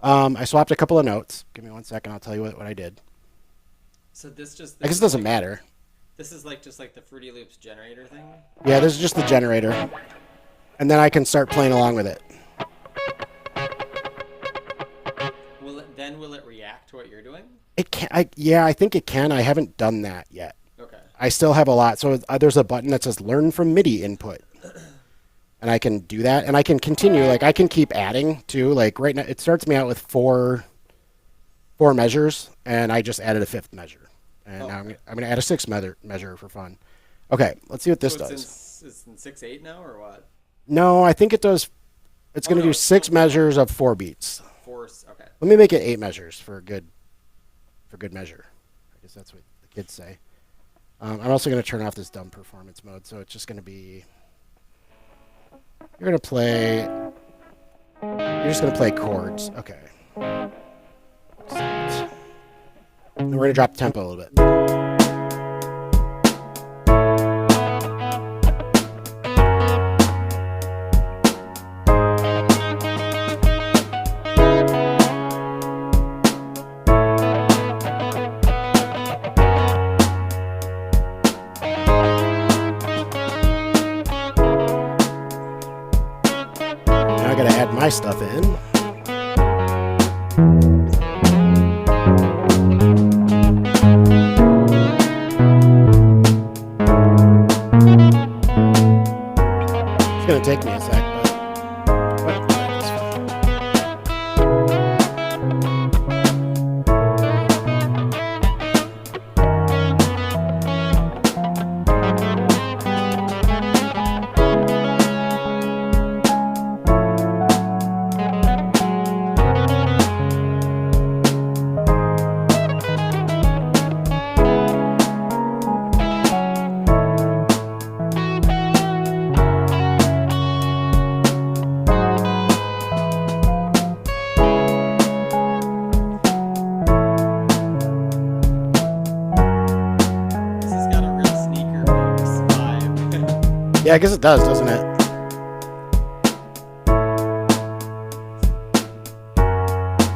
I swapped a couple of notes. Give me 1 second. I'll tell you what I did. So this just. I guess it doesn't matter. This is just like the Fruity Loops generator thing. Yeah, this is just the generator, and then I can start playing along with it. Will it react to what you're doing? It can. I think it can. I haven't done that yet. Okay. I still have a lot. So there's a button that says "Learn from MIDI input," and I can do that, and I can continue. Like I can keep adding too. Like right now, it starts me out with four measures, and I just added a 5th measure, and now I'm gonna add a 6th measure for fun. Okay, let's see what this does. It's in 6/8 now, or what? No, I think it does. It's gonna do 6 measures of 4 beats. Okay. Let me make it 8 measures for good measure. I guess that's what the kids say. I'm also going to turn off this dumb performance mode, so it's just going to be. You're just going to play chords. Okay. And we're going to drop the tempo a little bit. Now I got to add my stuff in. take me a sec, but it's fine. This has got a real sneaker mix vibe. Yeah, I guess it does, doesn't it?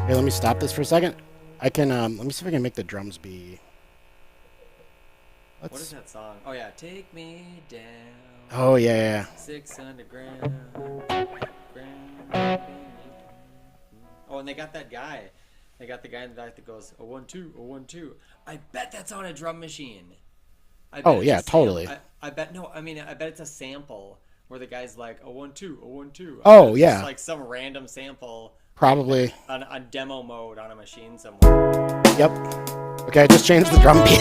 Hey, let me stop this for a second. I can let me see if I can make the drums be. What is that song? Oh yeah, take me down. Oh yeah, yeah. 600 grand. Oh, and they got that guy. They got the guy in the back that goes, oh, 1-2, oh, 1-2. I bet that's on a drum machine. I bet Oh, it's yeah, a totally. I bet, no, I mean, I bet it's a sample where the guy's like, oh, 1-2, oh, 1-2. Oh, It's yeah. just like some random sample Probably. on demo mode on a machine somewhere. Yep. Okay, I just changed the drum beat.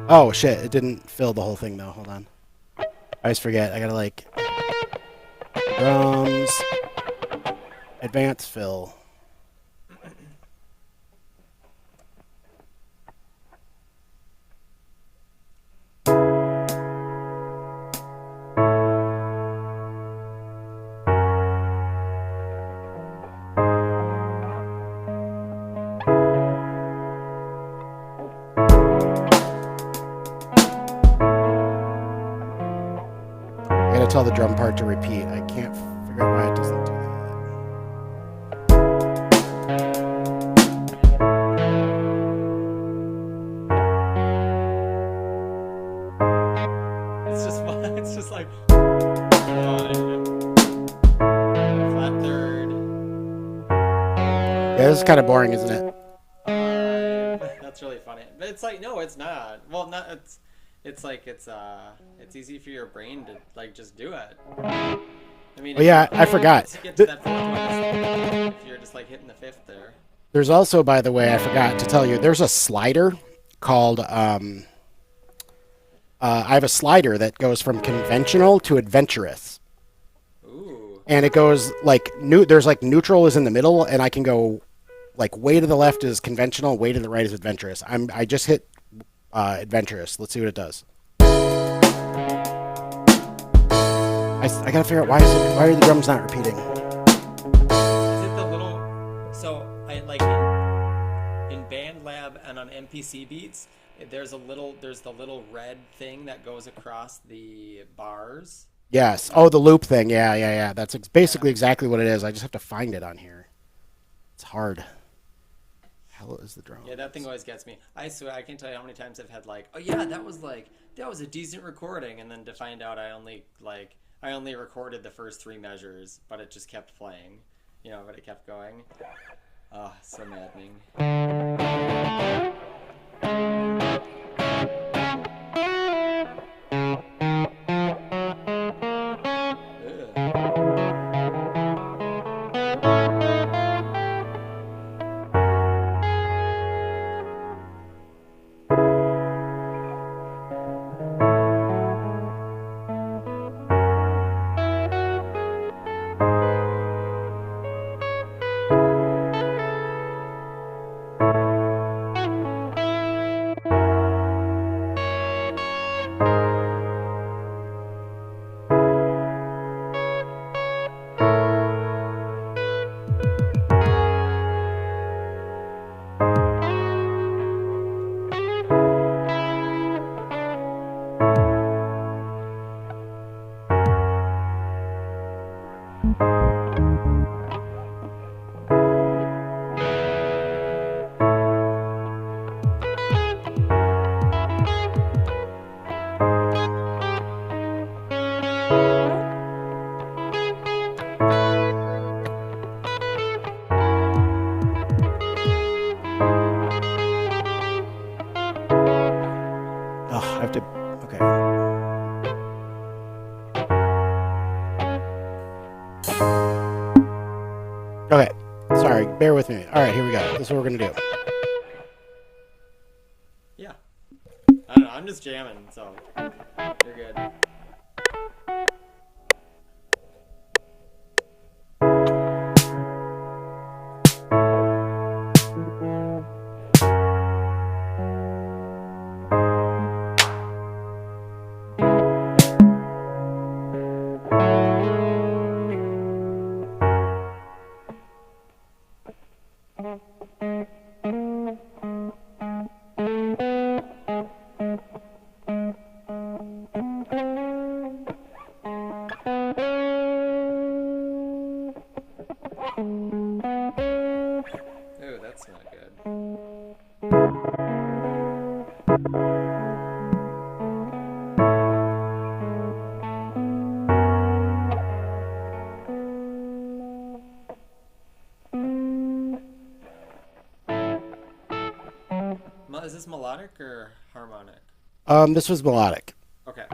Oh shit! It didn't fill the whole thing though. Hold on. I always forget. I gotta like drums, advance fill. I gotta tell the drum part to repeat. I can't figure out why it doesn't do that. It's just fun. It's just like one, flat third. Yeah, this is kind of boring, isn't it? That's really funny. But it's like, no, it's not. Well, not it's like it's easy for your brain to like just do it. I mean, Oh yeah, I forgot. once you get to that fourth one, if you're just like hitting the fifth there. There's also, by the way, I forgot to tell you, there's a slider called I have a slider that goes from conventional to adventurous. Ooh. And it goes like there's like neutral is in the middle, and I can go like way to the left is conventional, way to the right is adventurous. I just hit adventurous. Let's see what it does. I gotta figure out why are the drums not repeating? Is it the little? So I like in BandLab and on MPC Beats, there's the little red thing that goes across the bars. Yes. Oh, the loop thing. Yeah. That's basically exactly what it is. I just have to find it on here. It's hard. Hell is the drum. Yeah, that thing always gets me. I swear, I can't tell you how many times I've had like, oh yeah, that was a decent recording, and then to find out I only recorded the first 3 measures, but it just kept playing, but it kept going. Oh, so maddening. Oh, I have to. Okay. bear with me. All right, here we go. This is what we're gonna do. Yeah. I don't know. I'm just jamming, so you're good. Ooh, that's not good. Is this melodic or harmonic? This was melodic. Okay.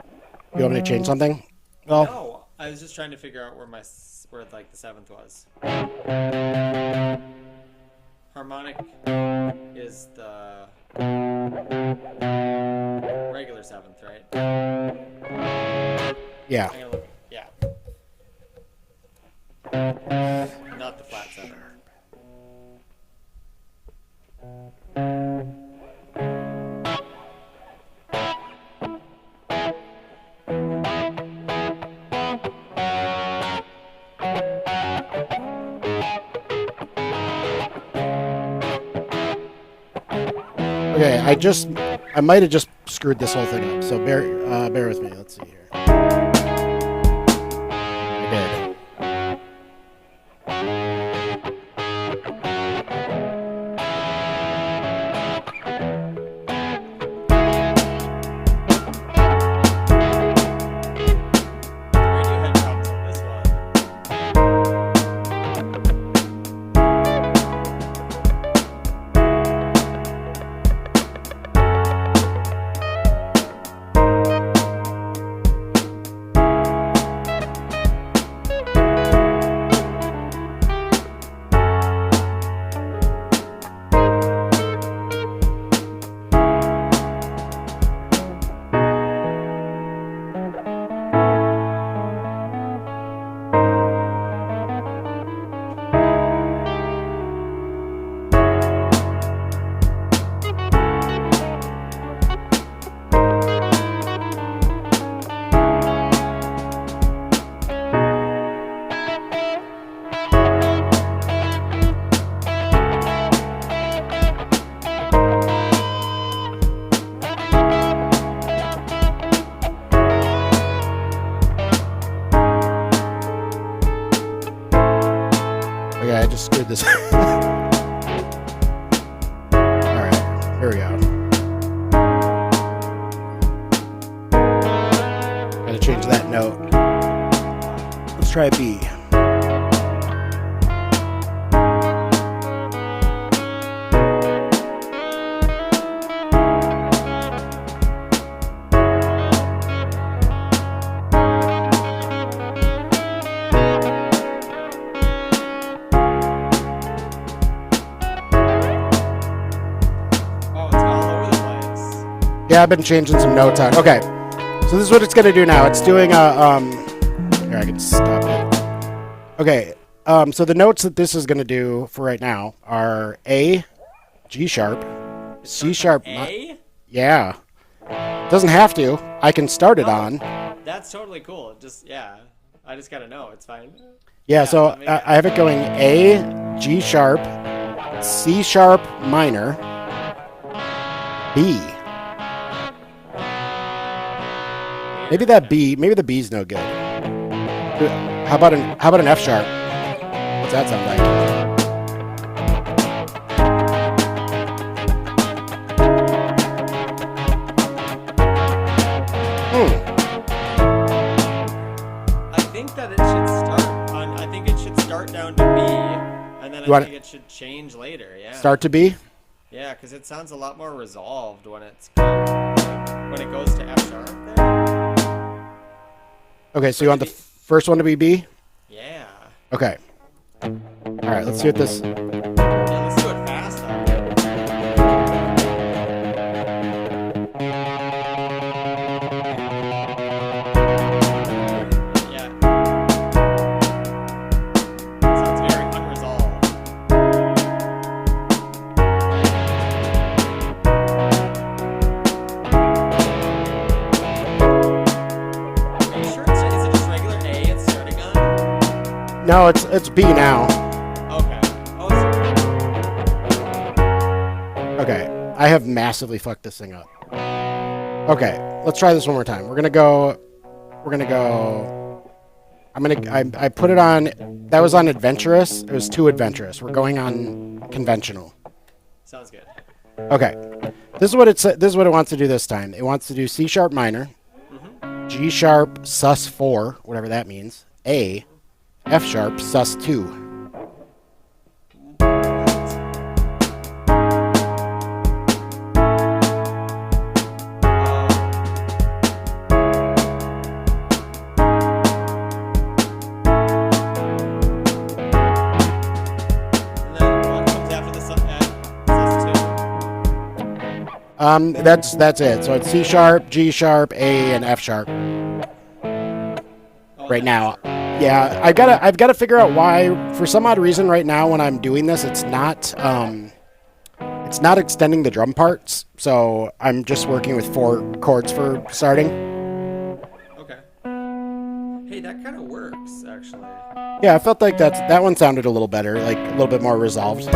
You want me to change something? Well, No, I was just trying to figure out where like the seventh was. Harmonic is the regular seventh, right? yeah. I'm gonna look. Yeah. Not the flat seventh. Okay, I might have just screwed this whole thing up. So bear with me. Let's see here. I did. Radiohead comes in this one. Okay, I just screwed this. Alright, here we go. Gotta change that note. Let's try B. Oh, it's all over the place. Yeah, I've been changing some notes out. Okay, so this is what it's gonna do now. It's doing a Here, I can stop it. Okay, so the notes that this is gonna do for right now are A, G sharp, C sharp. A? Yeah, doesn't have to. I can start it on. That's totally cool. Just yeah. I just gotta know. It's fine. Yeah, so that makes I have it going A, G sharp, C sharp minor, B. Maybe the B's no good. How about an F sharp? What's that sound like? I think that it should start on. I think it should start down to B, and then You I want think it should change later. Yeah. Start to B? Yeah, because it sounds a lot more resolved when when it goes to F sharp there. Okay, so you want the first one to be B? Yeah. Okay. All right, let's see what this. No, it's B now. Okay. Oh, Okay, I have massively fucked this thing up. Okay, let's try this one more time. We're gonna go. I put it on. That was on adventurous. It was too adventurous. We're going on conventional. sounds good. Okay, this is what it this is what it wants to do this time. It wants to do C sharp minor, G sharp sus 4, whatever that means. A, F sharp sus 2. And then what comes after the sus 2? That's it. So it's C sharp, G sharp, A, and F sharp Oh, right that's now. sharp. Yeah, I've gotta figure out why. For some odd reason, right now when I'm doing this, it's not extending the drum parts. So I'm just working with 4 chords for starting. Okay. Hey, that kind of works, actually. Yeah, I felt like that one sounded a little better, like a little bit more resolved.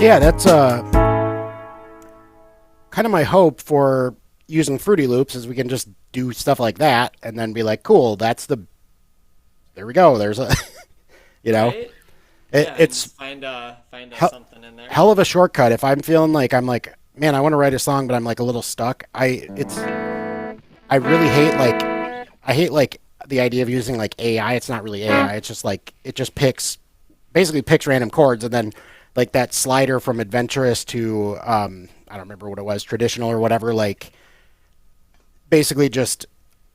Yeah, that's kind of my hope for using Fruity Loops is we can just do stuff like that and then be like, cool, there we go. There's a, you know, Right? Yeah, it's just find hell- something in there. hell of a shortcut. If I'm feeling like I'm like, man, I want to write a song, but I'm like a little stuck. I really hate like the idea of using like AI. It's not really AI. It's just like it just basically picks random chords and then like that slider from adventurous to I don't remember what it was, traditional or whatever, like basically just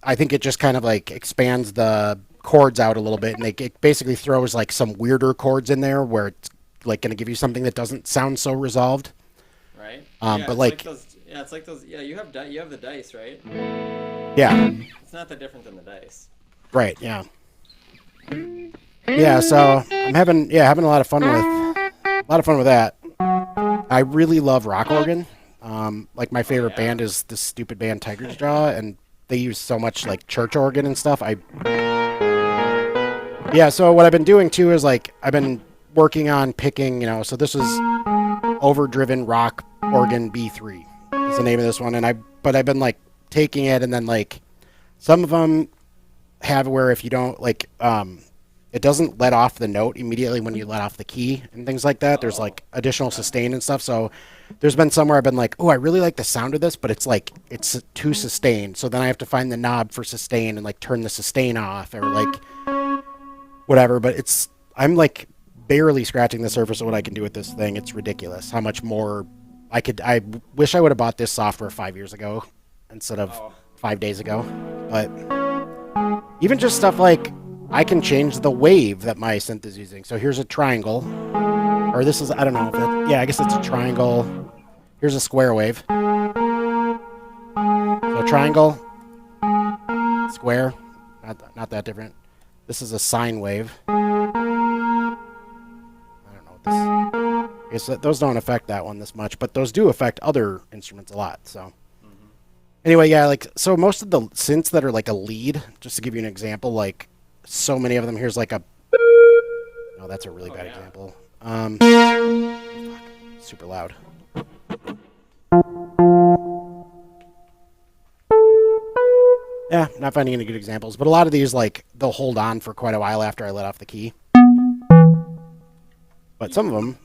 I think it just kind of like expands the chords out a little bit and it basically throws like some weirder chords in there where it's like going to give you something that doesn't sound so resolved. Right? But it's like- those, yeah, it's like those. Yeah, you have the dice, right? Yeah. It's not that different than the dice. Right, yeah. Yeah, so I'm having a lot of fun with that. I really love rock organ. Like my favorite band is this stupid band Tiger's Jaw, and they use so much like church organ and stuff. Yeah, so what I've been doing too is like I've been working on picking, so this is Overdriven Rock Organ B3 is the name of this one, and I've been like taking it and then like some of them have where if you don't like it doesn't let off the note immediately when you let off the key and things like that. There's like additional sustain and stuff. So there's been somewhere I've been like, oh, I really like the sound of this, but it's like it's too sustained. So then I have to find the knob for sustain and like turn the sustain off or like whatever. But I'm like barely scratching the surface of what I can do with this thing. It's ridiculous how much more I wish I would have bought this software 5 years ago instead of 5 days ago. But even just stuff like I can change the wave that my synth is using. So here's a triangle. Or this is, I don't know if I guess it's a triangle. Here's a square wave. So triangle, square, not that different. This is a sine wave. I don't know what this. I guess those don't affect that one this much, but those do affect other instruments a lot. So anyway, yeah, like so most of the synths that are like a lead, just to give you an example, like so many of them. Here's like a. Oh, that's a really bad example. Super loud. Yeah, not finding any good examples, but a lot of these like they'll hold on for quite a while after I let off the key. But some of them.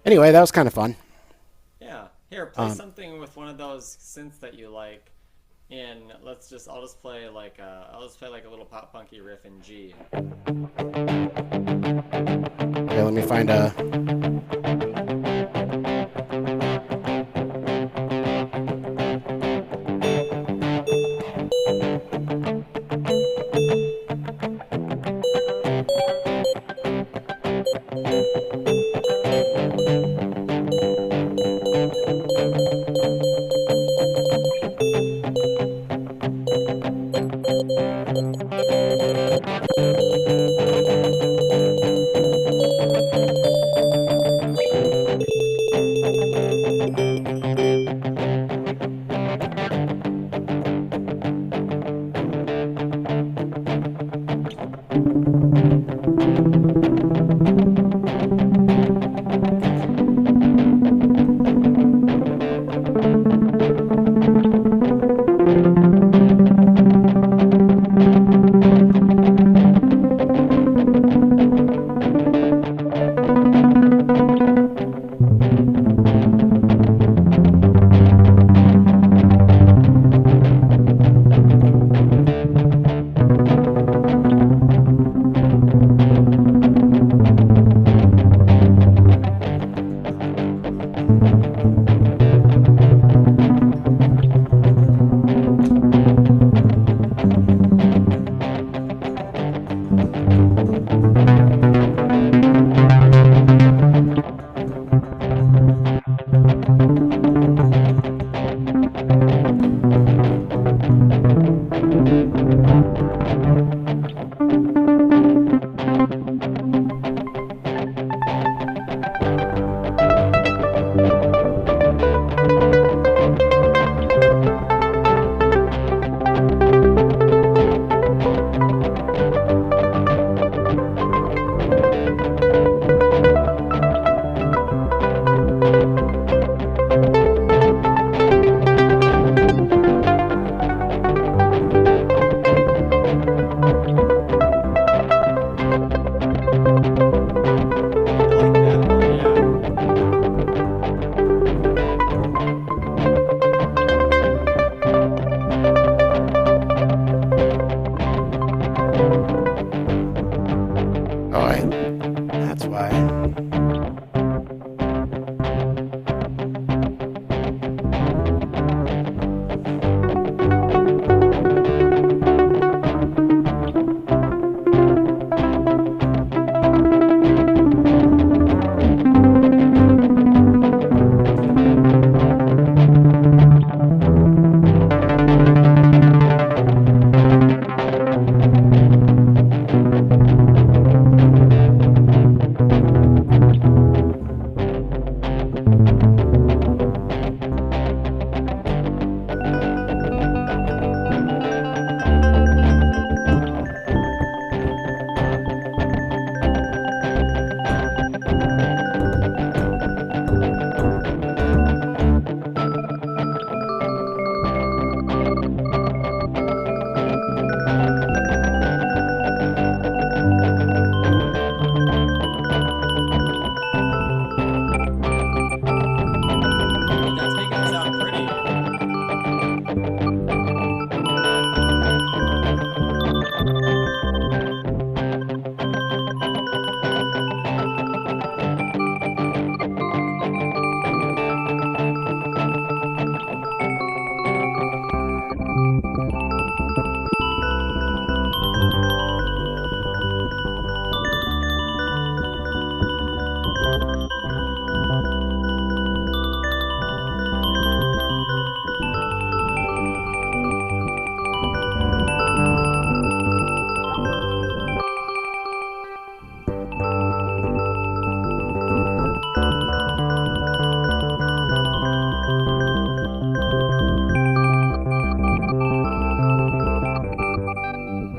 Anyway, that was kind of fun. Yeah. Here, play something with one of those synths that you like. And I'll just play like a little pop punky riff in G. Okay, let me find a.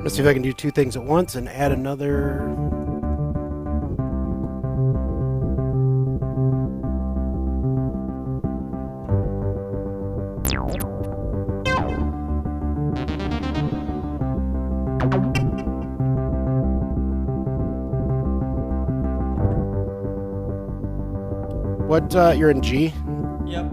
Let's see if I can do two things at once and add another. What, you're in G? Yep.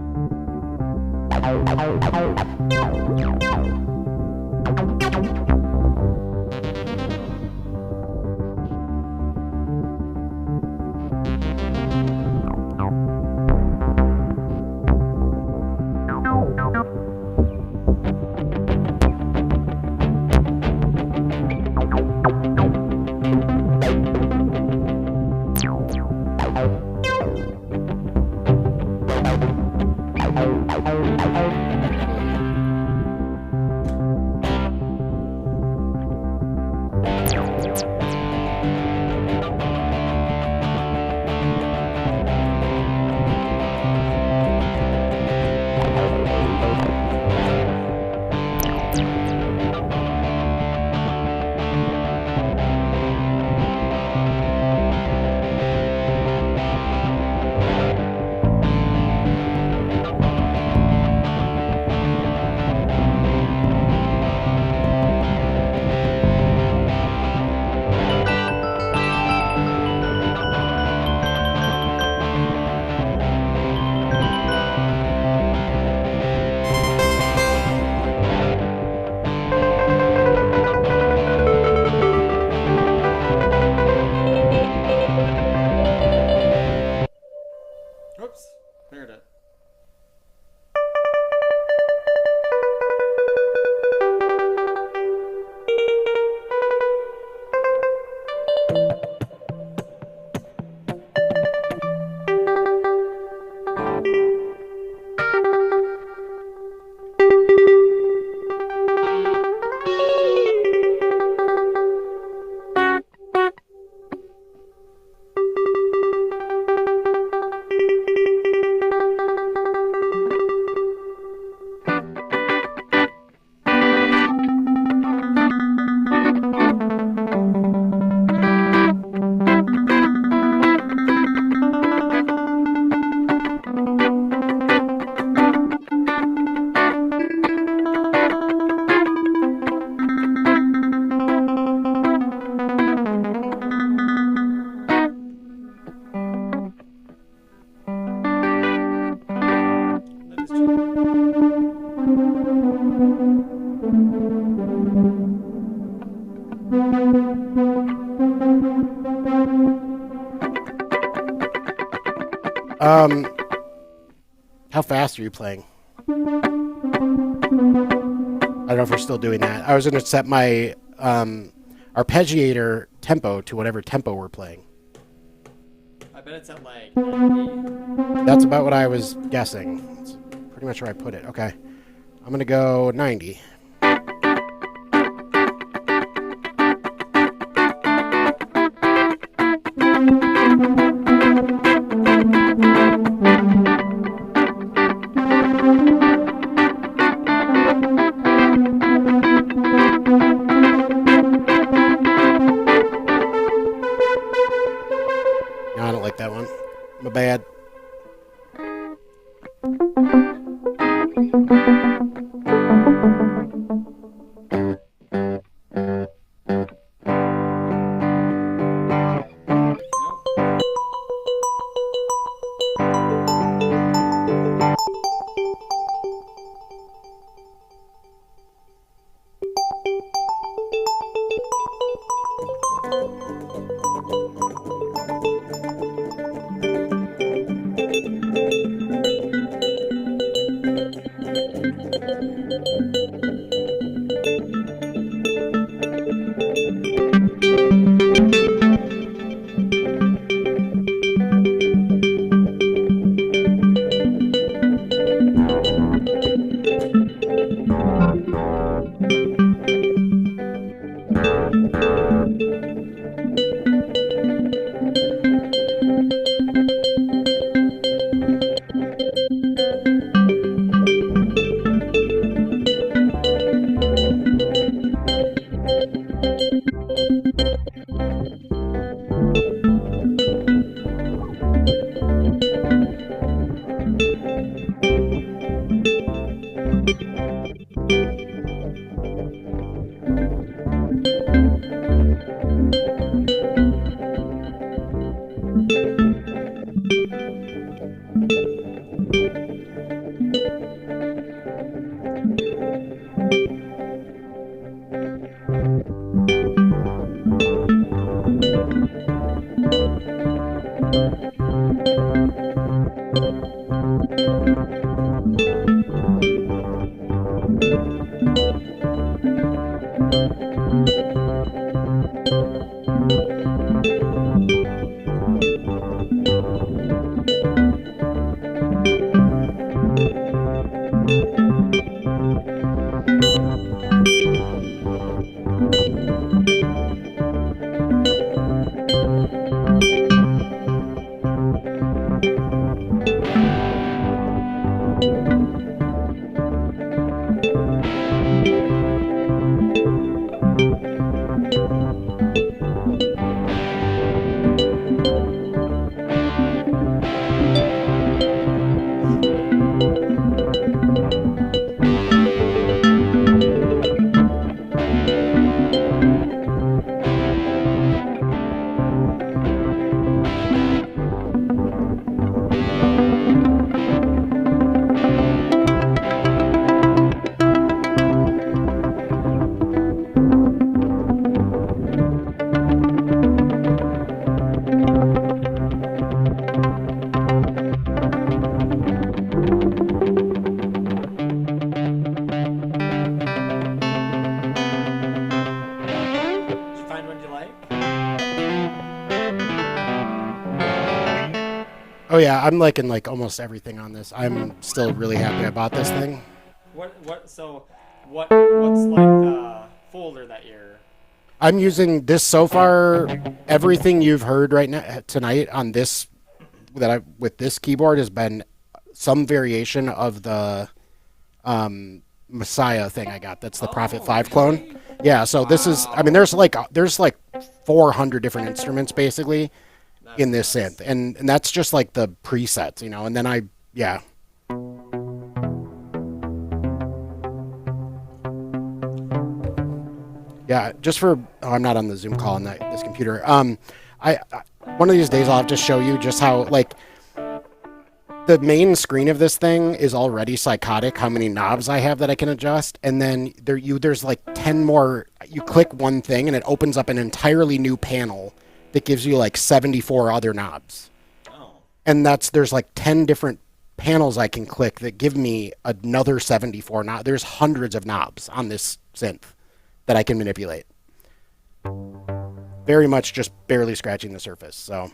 Oops, cleared it. That is true. How fast are you playing? I don't know if we're still doing that. I was going to set my arpeggiator tempo to whatever tempo we're playing. I bet it's at like 90. That's about what I was guessing. That's pretty much where I put it. Okay. I'm going to go 90. No, I don't like that one. My bad. Nope. Did you find one you like? Oh yeah, I'm liking like almost everything on this. I'm still really happy I bought this thing. What's like the folder that you're? I'm using this so far. Everything you've heard right now tonight on this with this keyboard has been some variation of the Messiah thing I got. That's the Prophet 5 clone. Yeah, so this is. I mean, there's like 400 different instruments basically in this synth, and that's just like the presets, you know. And then yeah. Yeah, just for I'm not on the Zoom call on this computer. I one of these days I'll have to show you just how like the main screen of this thing is already psychotic. How many knobs I have that I can adjust, and then there's like 10 more. You click one thing and it opens up an entirely new panel that gives you like 74 other knobs. Oh. And there's like 10 different panels I can click that give me another 74 knobs. There's hundreds of knobs on this synth that I can manipulate. Very much just barely scratching the surface, so.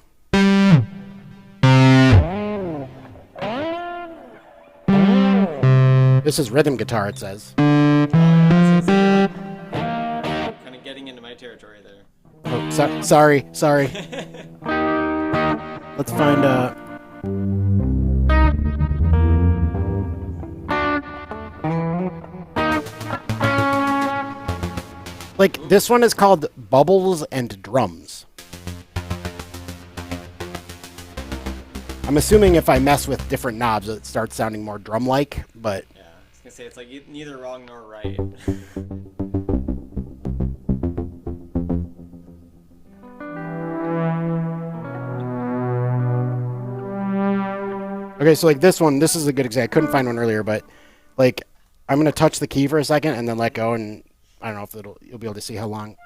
This is rhythm guitar, it says. Kind of getting into my territory there. Oh, sorry. Let's find like this one is called Bubbles and Drums. I'm assuming if I mess with different knobs, it starts sounding more drum-like, but Yeah, I was gonna say it's like neither wrong nor right. okay, so like this is a good example. I couldn't find one earlier, but like I'm gonna touch the key for a second and then let go, and I don't know if you'll be able to see how long.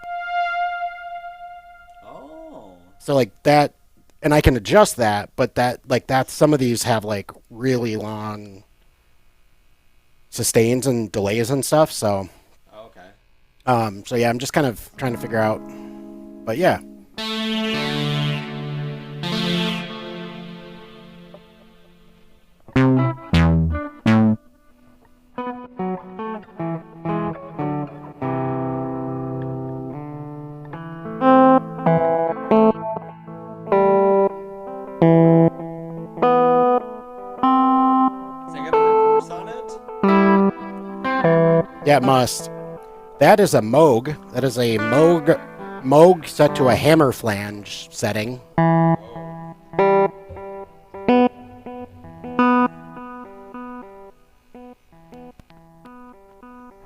Oh. So like that, and I can adjust that, but that's some of these have like really long sustains and delays and stuff. So, Okay. so yeah, I'm just kind of trying to figure out, but yeah. Is that got a reverse on it? Yeah, it must. That is a Moog. That is a Moog set to a hammer flange setting.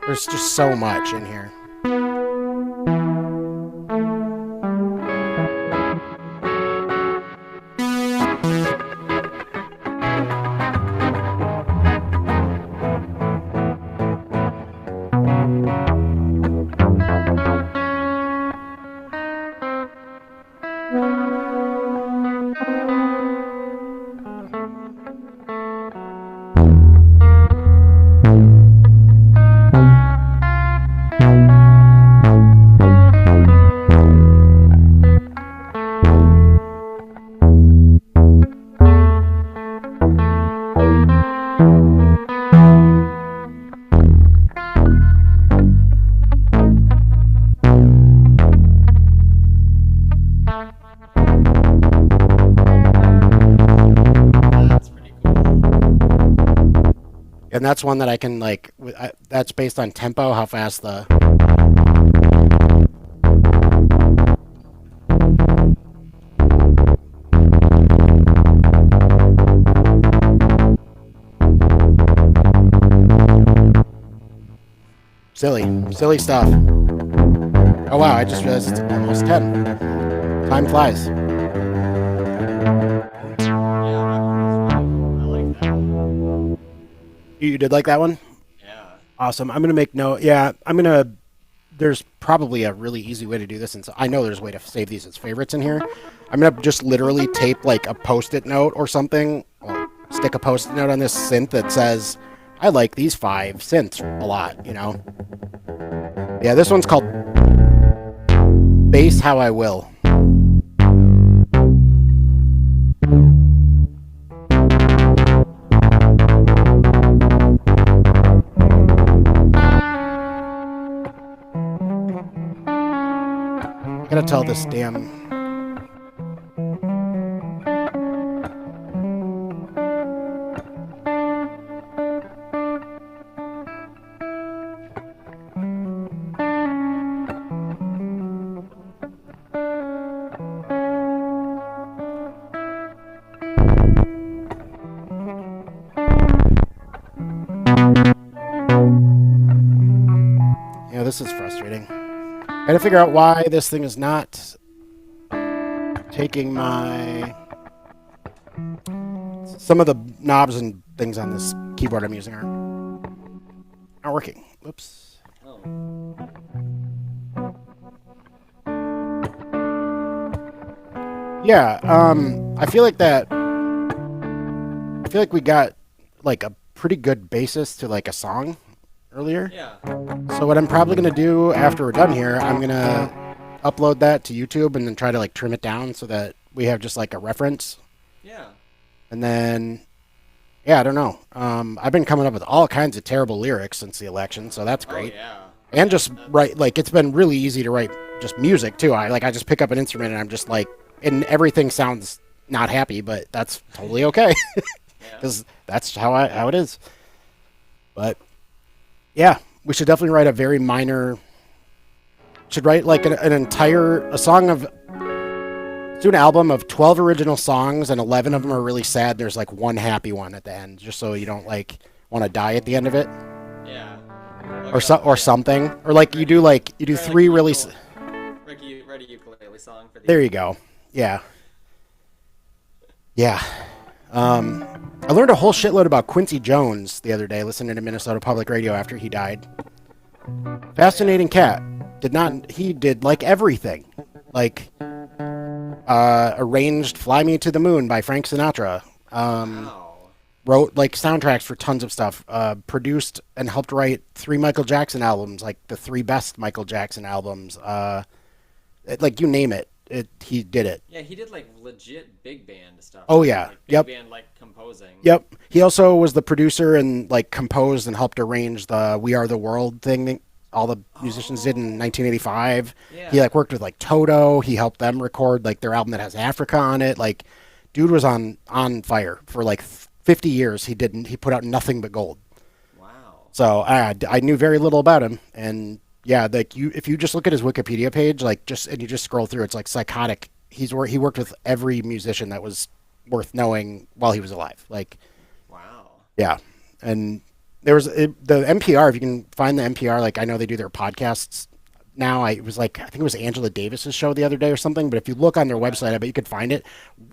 There's just so much in here. And that's one that I can like. That's based on tempo, how fast the. Silly stuff. Oh wow! I just realized it's almost 10. Time flies. I like that. You did like that one? Yeah. Awesome. I'm gonna make note. Yeah, I'm gonna. There's probably a really easy way to do this, and so I know there's a way to save these as favorites in here. I'm gonna just literally tape like a Post-it note or something, or stick a Post-it note on this synth that says, "I like these 5 synths a lot." You know. Yeah, this one's called Bass How I Will. I gotta tell this damn. Yeah, this is frustrating. Gotta figure out why this thing is not taking my... Some of the knobs and things on this keyboard I'm using aren't working. Whoops. Oh. Yeah, I feel like that... I feel like we got, like, a pretty good basis to, like, a song earlier. Yeah. So what I'm probably going to do after we're done here, I'm going to upload that to YouTube and then try to like trim it down so that we have just like a reference. Yeah. And then, yeah, I don't know. I've been coming up with all kinds of terrible lyrics since the election, so that's great. Oh, yeah. And just write, like, it's been really easy to write just music too. I just pick up an instrument and I'm just like, and everything sounds not happy, but that's totally okay. Because that's how it is. But yeah, we should definitely write a very minor. Should write like a song of. Do an album of 12 original songs and 11 of them are really sad. There's like one happy one at the end, just so you don't like want to die at the end of it. Yeah. Or something, or like you do 3 really. Write a ukulele song for the. There you go. Yeah. Yeah. I learned a whole shitload about Quincy Jones the other day listening to Minnesota Public Radio after he died. Fascinating cat. He did like everything. Like arranged Fly Me to the Moon by Frank Sinatra. Wow. Wrote like soundtracks for tons of stuff. Produced and helped write 3 Michael Jackson albums, like the 3 best Michael Jackson albums. Like you name it. He did it. Yeah, he did like legit big band stuff. Oh yeah, like, yep. Big band like composing. Yep. He also was the producer and like composed and helped arrange the "We Are the World" thing that all the musicians did in 1985. Yeah. He like worked with like Toto. He helped them record like their album that has Africa on it. Like, dude was on fire for like 50 years. He put out nothing but gold. Wow. So I knew very little about him, and yeah, like if you just look at his Wikipedia page, and you just scroll through, it's like psychotic. He worked with every musician that was worth knowing while he was alive. Like, wow. yeah, and there was the NPR. If you can find the NPR, like I know they do their podcasts now. I think it was Angela Davis's show the other day or something. But if you look on their website, I bet you could find it.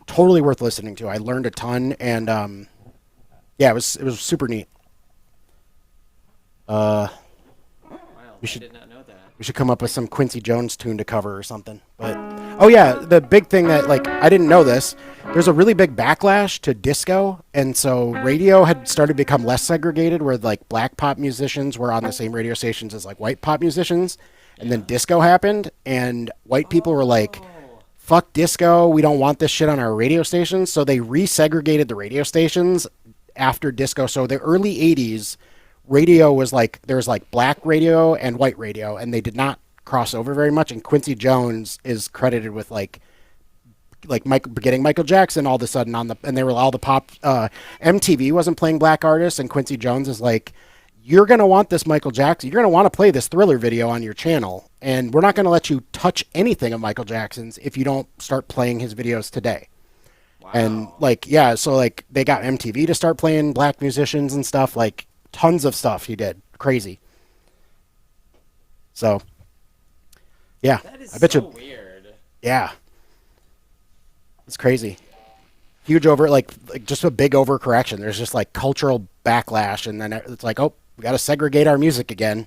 Totally worth listening to. I learned a ton, and yeah, it was super neat. I did not know that. We should come up with some Quincy Jones tune to cover or something. But oh yeah, the big thing that like I didn't know this. There's a really big backlash to disco, and so radio had started to become less segregated, where like black pop musicians were on the same radio stations as like white pop musicians, and then disco happened, and white people were like, "Fuck disco, we don't want this shit on our radio stations." So they resegregated the radio stations after disco. So the early '80s. Radio was like there was like black radio and white radio, and they did not cross over very much. And Quincy Jones is credited with like like getting Michael Jackson all of a sudden on the, and they were all the pop, MTV wasn't playing black artists, and Quincy Jones is like, you're going to want this Michael Jackson. You're going to want to play this Thriller video on your channel, and we're not going to let you touch anything of Michael Jackson's if you don't start playing his videos today. Wow. And like, yeah, so like they got MTV to start playing black musicians and stuff, like tons of stuff he did. Crazy. So, yeah, That is I bet so you, weird. yeah, it's crazy. Huge like just a big overcorrection. There's just like cultural backlash, and then it's like, oh, we got to segregate our music again.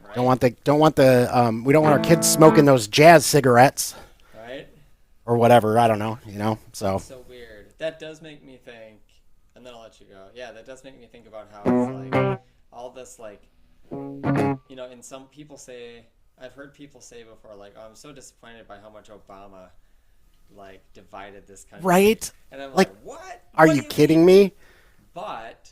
Right? We don't want our kids smoking those jazz cigarettes Right? or whatever. I don't know, so. So weird. That does make me think, and then I'll let you go. Yeah, that does make me think about how it's like all this, like, and some people say, I've heard people say before, like, oh, I'm so disappointed by how much Obama, like, divided this country. Right? And I'm Like, like, what? Are What you do kidding mean? me? But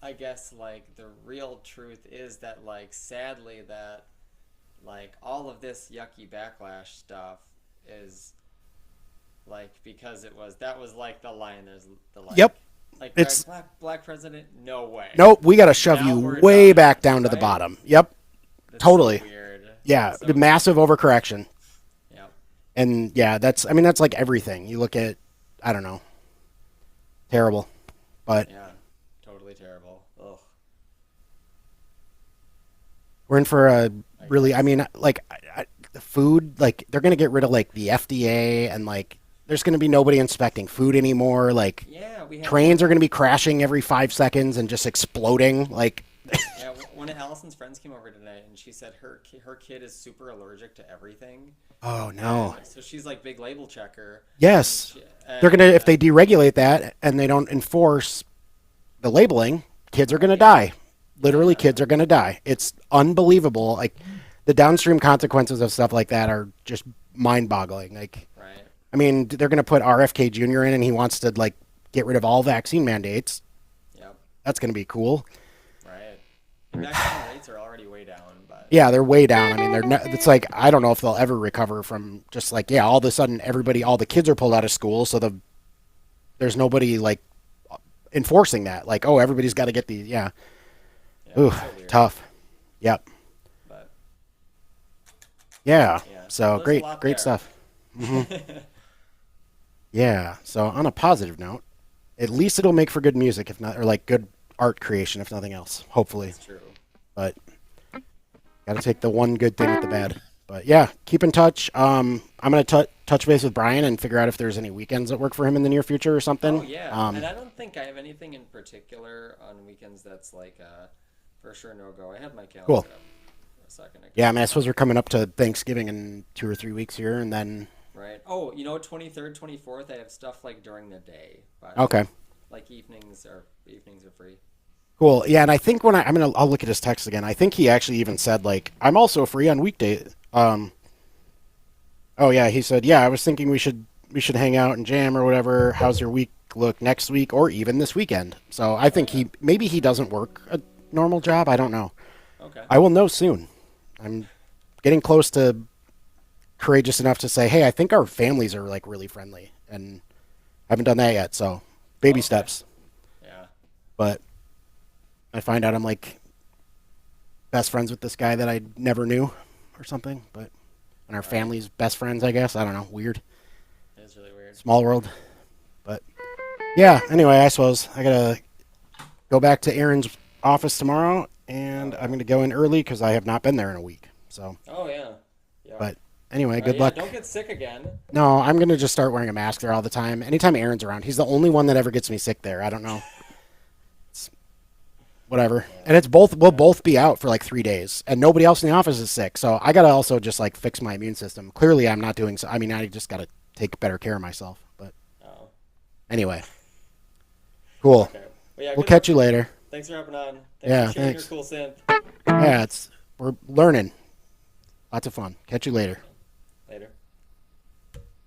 I guess, like, the real truth is that, like, sadly that, like, all of this yucky backlash stuff is, like, because that was like the line. There's the line. Yep. Like, It's- black president? No way. Nope, we got to shove Now you we're way done, back down to the right? bottom. Yep. That's totally. So weird. Yeah, So, the massive overcorrection. Yep. And yeah, that's like everything. You look at, I don't know, terrible. But Yeah. Totally terrible. Ugh. we're in for a really, like the food, like they're going to get rid of like the FDA, and like there's going to be nobody inspecting food anymore. Like Yeah, we had trains are going to be crashing every 5 seconds and just exploding. Like, Yeah, one of Allison's friends came over tonight, and she said her kid is super allergic to everything. oh no. And so she's like big label checker. Yes. They're going to, if they deregulate that and they don't enforce the labeling, kids are going to die. Literally, kids are going to die. It's unbelievable. Like, the downstream consequences of stuff like that are just mind-boggling. Like, Right. I mean, they're going to put RFK Jr. in, and he wants to, like, get rid of all vaccine mandates. Yep. That's going to be cool. Right. And vaccine rates are already way down, but Yeah, they're way down. I mean, it's like, I don't know if they'll ever recover from just like, yeah, all of a sudden all the kids are pulled out of school, so there's nobody, like, enforcing that. Like, oh, everybody's got to get these, yeah. yeah, Ooh, it's so weird. tough. Yep. But Yeah. Yeah. So There's a great lot there. stuff. Yeah. So on a positive note, at least it'll make for good music, if not, or like good art creation, if nothing else. Hopefully. it's true. But got to take the one good thing with the bad. But yeah, keep in touch. I'm gonna touch base with Brian and figure out if there's any weekends that work for him in the near future or something. Oh yeah. Um, And I don't think I have anything in particular on weekends that's like for sure no go. I had my calendar Cool. up for a second. yeah, I mean, I suppose we're coming up to Thanksgiving in 2 or 3 weeks here, and then Right. Oh, 23rd, 24th, I have stuff like during the day. But okay. Like evenings are free. Cool. Yeah, and I think when I'll look at his text again. I think he actually even said, like, I'm also free on weekdays. Oh yeah, he said, yeah, I was thinking we should hang out and jam or whatever. How's your week look next week or even this weekend? So I think maybe he doesn't work a normal job. I don't know. Okay. I will know soon. I'm getting close to courageous enough to say, hey, I think our families are like really friendly, and I haven't done that yet. So baby Okay. steps. Yeah. But I find out I'm like best friends with this guy that I never knew or something. But and our family's best friends, I guess. I don't know. Weird. It is really weird. Small world. But yeah, anyway, I suppose I gotta go back to Aaron's office tomorrow, and I'm gonna go in early because I have not been there in a week. So, Oh yeah. Yeah. but anyway, Oh, good yeah, luck. Don't get sick again. No, I'm gonna just start wearing a mask there all the time. Anytime Aaron's around, he's the only one that ever gets me sick there. I don't know. It's whatever. And it's we'll both be out for like 3 days, and nobody else in the office is sick. So I gotta also just like fix my immune system. Clearly, I'm not doing so. I mean, I just gotta take better care of myself. But Oh. anyway, cool. Okay. Well, yeah, We'll good catch luck. you later. Thanks for hopping on. Thanks Yeah, for sharing thanks. your cool synth. Yeah, we're learning. Lots of fun. Catch you later.